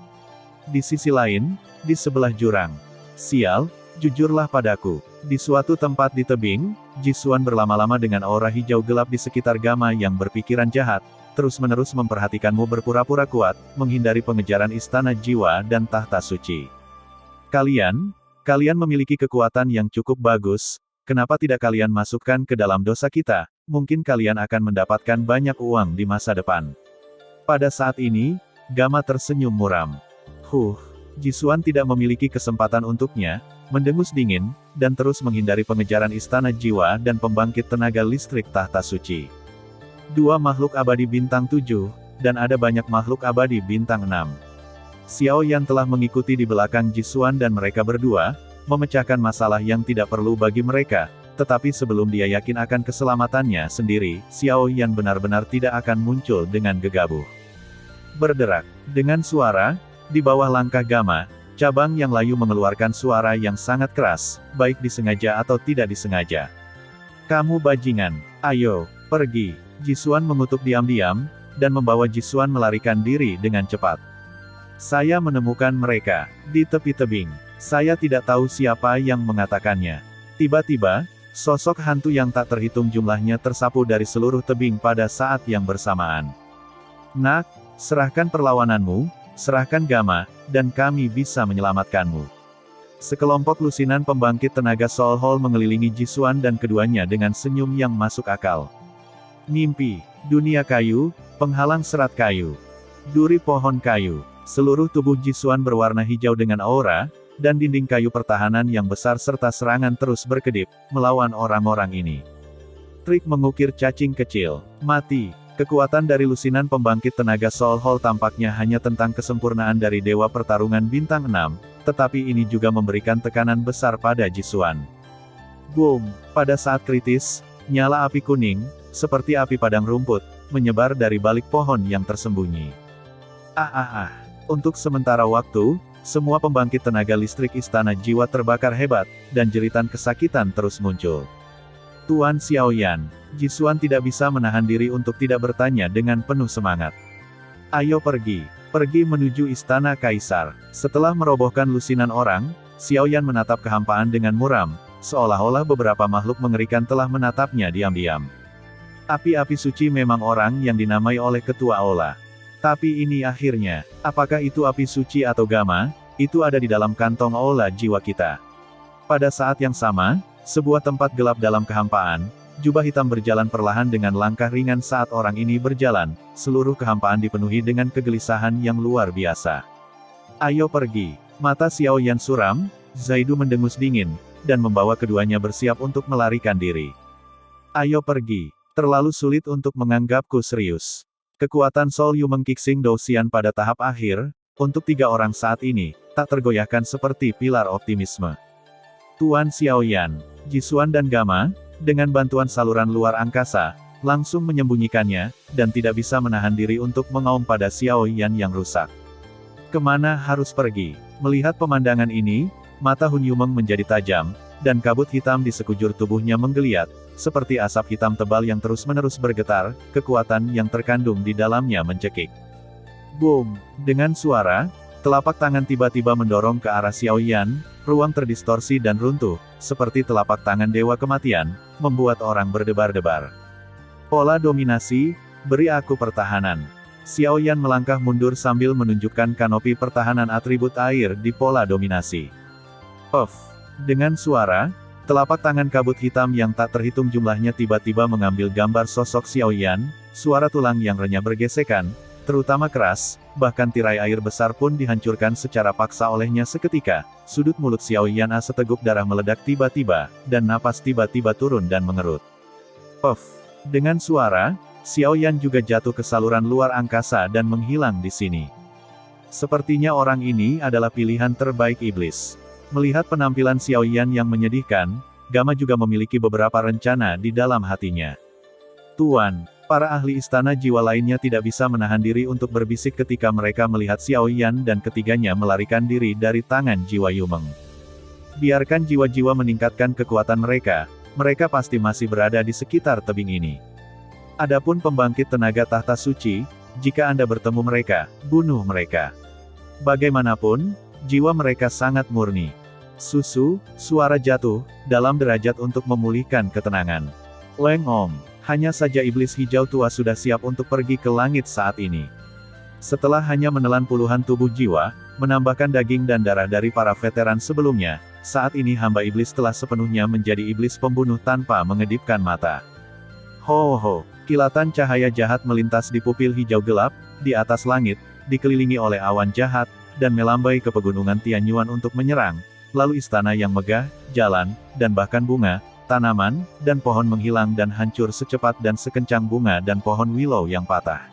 Di sisi lain, di sebelah jurang. Sial, jujurlah padaku. Di suatu tempat di tebing, Jisuan berlama-lama dengan aura hijau gelap di sekitar Gama yang berpikiran jahat, terus-menerus memperhatikanmu berpura-pura kuat, menghindari pengejaran Istana Jiwa dan Tahta Suci. Kalian memiliki kekuatan yang cukup bagus, kenapa tidak kalian masukkan ke dalam dosa kita, mungkin kalian akan mendapatkan banyak uang di masa depan. Pada saat ini, Gama tersenyum muram. Jisuan tidak memiliki kesempatan untuknya, mendengus dingin, dan terus menghindari pengejaran Istana Jiwa dan pembangkit tenaga listrik Tahta Suci. Dua makhluk abadi bintang 7, dan ada banyak makhluk abadi bintang 6. Xiao Yan telah mengikuti di belakang Jisuan dan mereka berdua, memecahkan masalah yang tidak perlu bagi mereka, tetapi sebelum dia yakin akan keselamatannya sendiri, Xiao Yan benar-benar tidak akan muncul dengan gegabah. Berderak. Dengan suara, di bawah langkah Gama, cabang yang layu mengeluarkan suara yang sangat keras, baik disengaja atau tidak disengaja. Kamu bajingan, ayo, pergi. Jisuan mengutuk diam-diam, dan membawa Jisuan melarikan diri dengan cepat. Saya menemukan mereka di tepi tebing. Saya tidak tahu siapa yang mengatakannya. Tiba-tiba, Sosok hantu yang tak terhitung jumlahnya tersapu dari seluruh tebing pada saat yang bersamaan. Nak, serahkan perlawananmu, serahkan Gamma, dan kami bisa menyelamatkanmu. Sekelompok lusinan pembangkit tenaga Soul Hall mengelilingi Jisuan dan keduanya dengan senyum yang masuk akal. Mimpi, dunia kayu, penghalang serat kayu, duri pohon kayu. Seluruh tubuh Jisuan berwarna hijau dengan aura, dan dinding kayu pertahanan yang besar serta serangan terus berkedip, melawan orang-orang ini. Trik mengukir cacing kecil. Mati. Kekuatan dari lusinan pembangkit tenaga Soul Hall tampaknya hanya tentang kesempurnaan dari Dewa Pertarungan Bintang 6, tetapi ini juga memberikan tekanan besar pada Jisuan. Boom! Pada saat kritis, nyala api kuning, seperti api padang rumput, menyebar dari balik pohon yang tersembunyi. Untuk sementara waktu, semua pembangkit tenaga listrik Istana Jiwa terbakar hebat, dan jeritan kesakitan terus muncul. Tuan Xiaoyan, Jisuan tidak bisa menahan diri untuk tidak bertanya dengan penuh semangat. Ayo pergi, pergi menuju Istana Kaisar. Setelah merobohkan lusinan orang, Xiaoyan menatap kehampaan dengan muram, seolah-olah beberapa makhluk mengerikan telah menatapnya diam-diam. Api-api suci memang orang yang dinamai oleh Ketua Aula. Tapi ini akhirnya, apakah itu api suci atau Gamma, itu ada di dalam kantong aula jiwa kita. Pada saat yang sama, sebuah tempat gelap dalam kehampaan, jubah hitam berjalan perlahan dengan langkah ringan saat orang ini berjalan, seluruh kehampaan dipenuhi dengan kegelisahan yang luar biasa. Ayo pergi. Mata Xiaoyan suram, Zaidu mendengus dingin, dan membawa keduanya bersiap untuk melarikan diri. Ayo pergi. Terlalu sulit untuk menganggapku serius. Kekuatan Soul Yu mengkiksing Douxian pada tahap akhir, untuk 3 orang saat ini, tak tergoyahkan seperti pilar optimisme. Tuan Xiaoyan, Jisuan dan Gamma, dengan bantuan saluran luar angkasa, langsung menyembunyikannya, dan tidak bisa menahan diri untuk mengaum pada Xiaoyan yang rusak. Kemana harus pergi? Melihat pemandangan ini, mata Hun Yumeng menjadi tajam, dan kabut hitam di sekujur tubuhnya menggeliat, seperti asap hitam tebal yang terus-menerus bergetar, kekuatan yang terkandung di dalamnya mencekik. Boom! Dengan suara, telapak tangan tiba-tiba mendorong ke arah Xiaoyan, ruang terdistorsi dan runtuh, seperti telapak tangan Dewa Kematian, membuat orang berdebar-debar. Pola dominasi, beri aku pertahanan. Xiaoyan melangkah mundur sambil menunjukkan kanopi pertahanan atribut air di pola dominasi. Puff! Dengan suara, telapak tangan kabut hitam yang tak terhitung jumlahnya tiba-tiba mengambil gambar sosok Xiaoyan, suara tulang yang renyah bergesekan, terutama keras, bahkan tirai air besar pun dihancurkan secara paksa olehnya seketika, sudut mulut Xiaoyan seteguk darah meledak tiba-tiba, dan napas tiba-tiba turun dan mengerut. Puff! Dengan suara, Xiaoyan juga jatuh ke saluran luar angkasa dan menghilang di sini. Sepertinya orang ini adalah pilihan terbaik iblis. Melihat penampilan Xiaoyan yang menyedihkan, Gamma juga memiliki beberapa rencana di dalam hatinya. Tuan, para ahli istana jiwa lainnya tidak bisa menahan diri untuk berbisik ketika mereka melihat Xiaoyan dan ketiganya melarikan diri dari tangan jiwa Yumeng. Biarkan jiwa-jiwa meningkatkan kekuatan mereka, mereka pasti masih berada di sekitar tebing ini. Adapun pembangkit tenaga tahta suci, jika Anda bertemu mereka, bunuh mereka. Bagaimanapun, jiwa mereka sangat murni. Suara jatuh, dalam derajat untuk memulihkan ketenangan. Leng Om, hanya saja iblis hijau tua sudah siap untuk pergi ke langit saat ini. Setelah hanya menelan puluhan tubuh jiwa, menambahkan daging dan darah dari para veteran sebelumnya, saat ini hamba iblis telah sepenuhnya menjadi iblis pembunuh tanpa mengedipkan mata. Ho, kilatan cahaya jahat melintas di pupil hijau gelap, di atas langit, dikelilingi oleh awan jahat, dan melambai ke pegunungan Tianyuan untuk menyerang, lalu istana yang megah, jalan, dan bahkan bunga, tanaman, dan pohon menghilang dan hancur secepat dan sekencang bunga dan pohon willow yang patah.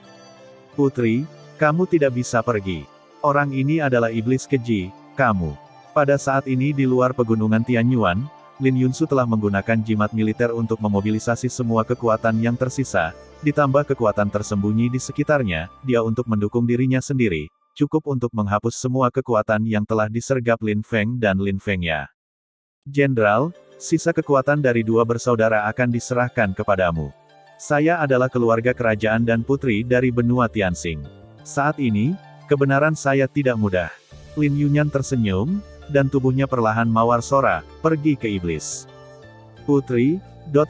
Putri, kamu tidak bisa pergi. Orang ini adalah iblis keji, kamu. Pada saat ini di luar pegunungan Tianyuan, Lin Yunsu telah menggunakan jimat militer untuk memobilisasi semua kekuatan yang tersisa, ditambah kekuatan tersembunyi di sekitarnya, dia untuk mendukung dirinya sendiri, cukup untuk menghapus semua kekuatan yang telah disergap Lin Feng dan Lin Fengya. Jenderal, sisa kekuatan dari 2 bersaudara akan diserahkan kepadamu. Saya adalah keluarga kerajaan dan putri dari benua Tianxing. Saat ini, kebenaran saya tidak mudah. Lin Yunyan tersenyum, dan tubuhnya perlahan mawar sora, pergi ke iblis. Putri,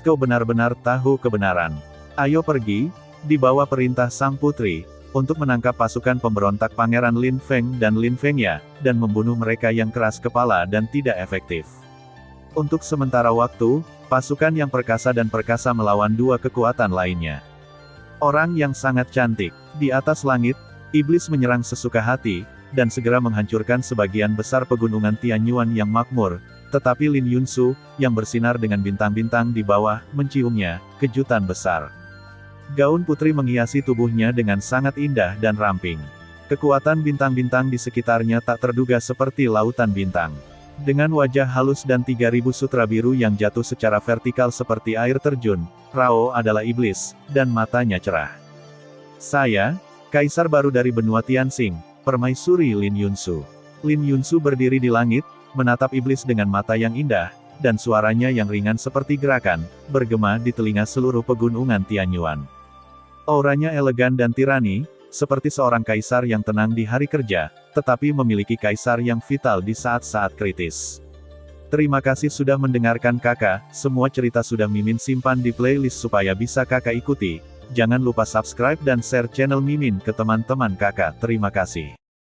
kau benar-benar tahu kebenaran. Ayo pergi, di bawah perintah sang putri, untuk menangkap pasukan pemberontak Pangeran Lin Feng dan Lin Fengya, dan membunuh mereka yang keras kepala dan tidak efektif. Untuk sementara waktu, pasukan yang perkasa dan perkasa melawan dua kekuatan lainnya. Orang yang sangat cantik, di atas langit, iblis menyerang sesuka hati, dan segera menghancurkan sebagian besar pegunungan Tianyuan yang makmur, tetapi Lin Yunsu, yang bersinar dengan bintang-bintang di bawah, menciumnya, kejutan besar. Gaun putri menghiasi tubuhnya dengan sangat indah dan ramping. Kekuatan bintang-bintang di sekitarnya tak terduga seperti lautan bintang. Dengan wajah halus dan 3000 sutra biru yang jatuh secara vertikal seperti air terjun, Rao adalah iblis, dan matanya cerah. Saya, Kaisar baru dari benua Tianxing, Permaisuri Lin Yunsu. Lin Yunsu berdiri di langit, menatap iblis dengan mata yang indah, dan suaranya yang ringan seperti gerakan, bergema di telinga seluruh pegunungan Tianyuan. Auranya elegan dan tirani, seperti seorang kaisar yang tenang di hari kerja, tetapi memiliki kaisar yang vital di saat-saat kritis. Terima kasih sudah mendengarkan kakak, semua cerita sudah Mimin simpan di playlist supaya bisa kakak ikuti. Jangan lupa subscribe dan share channel Mimin ke teman-teman kakak. Terima kasih.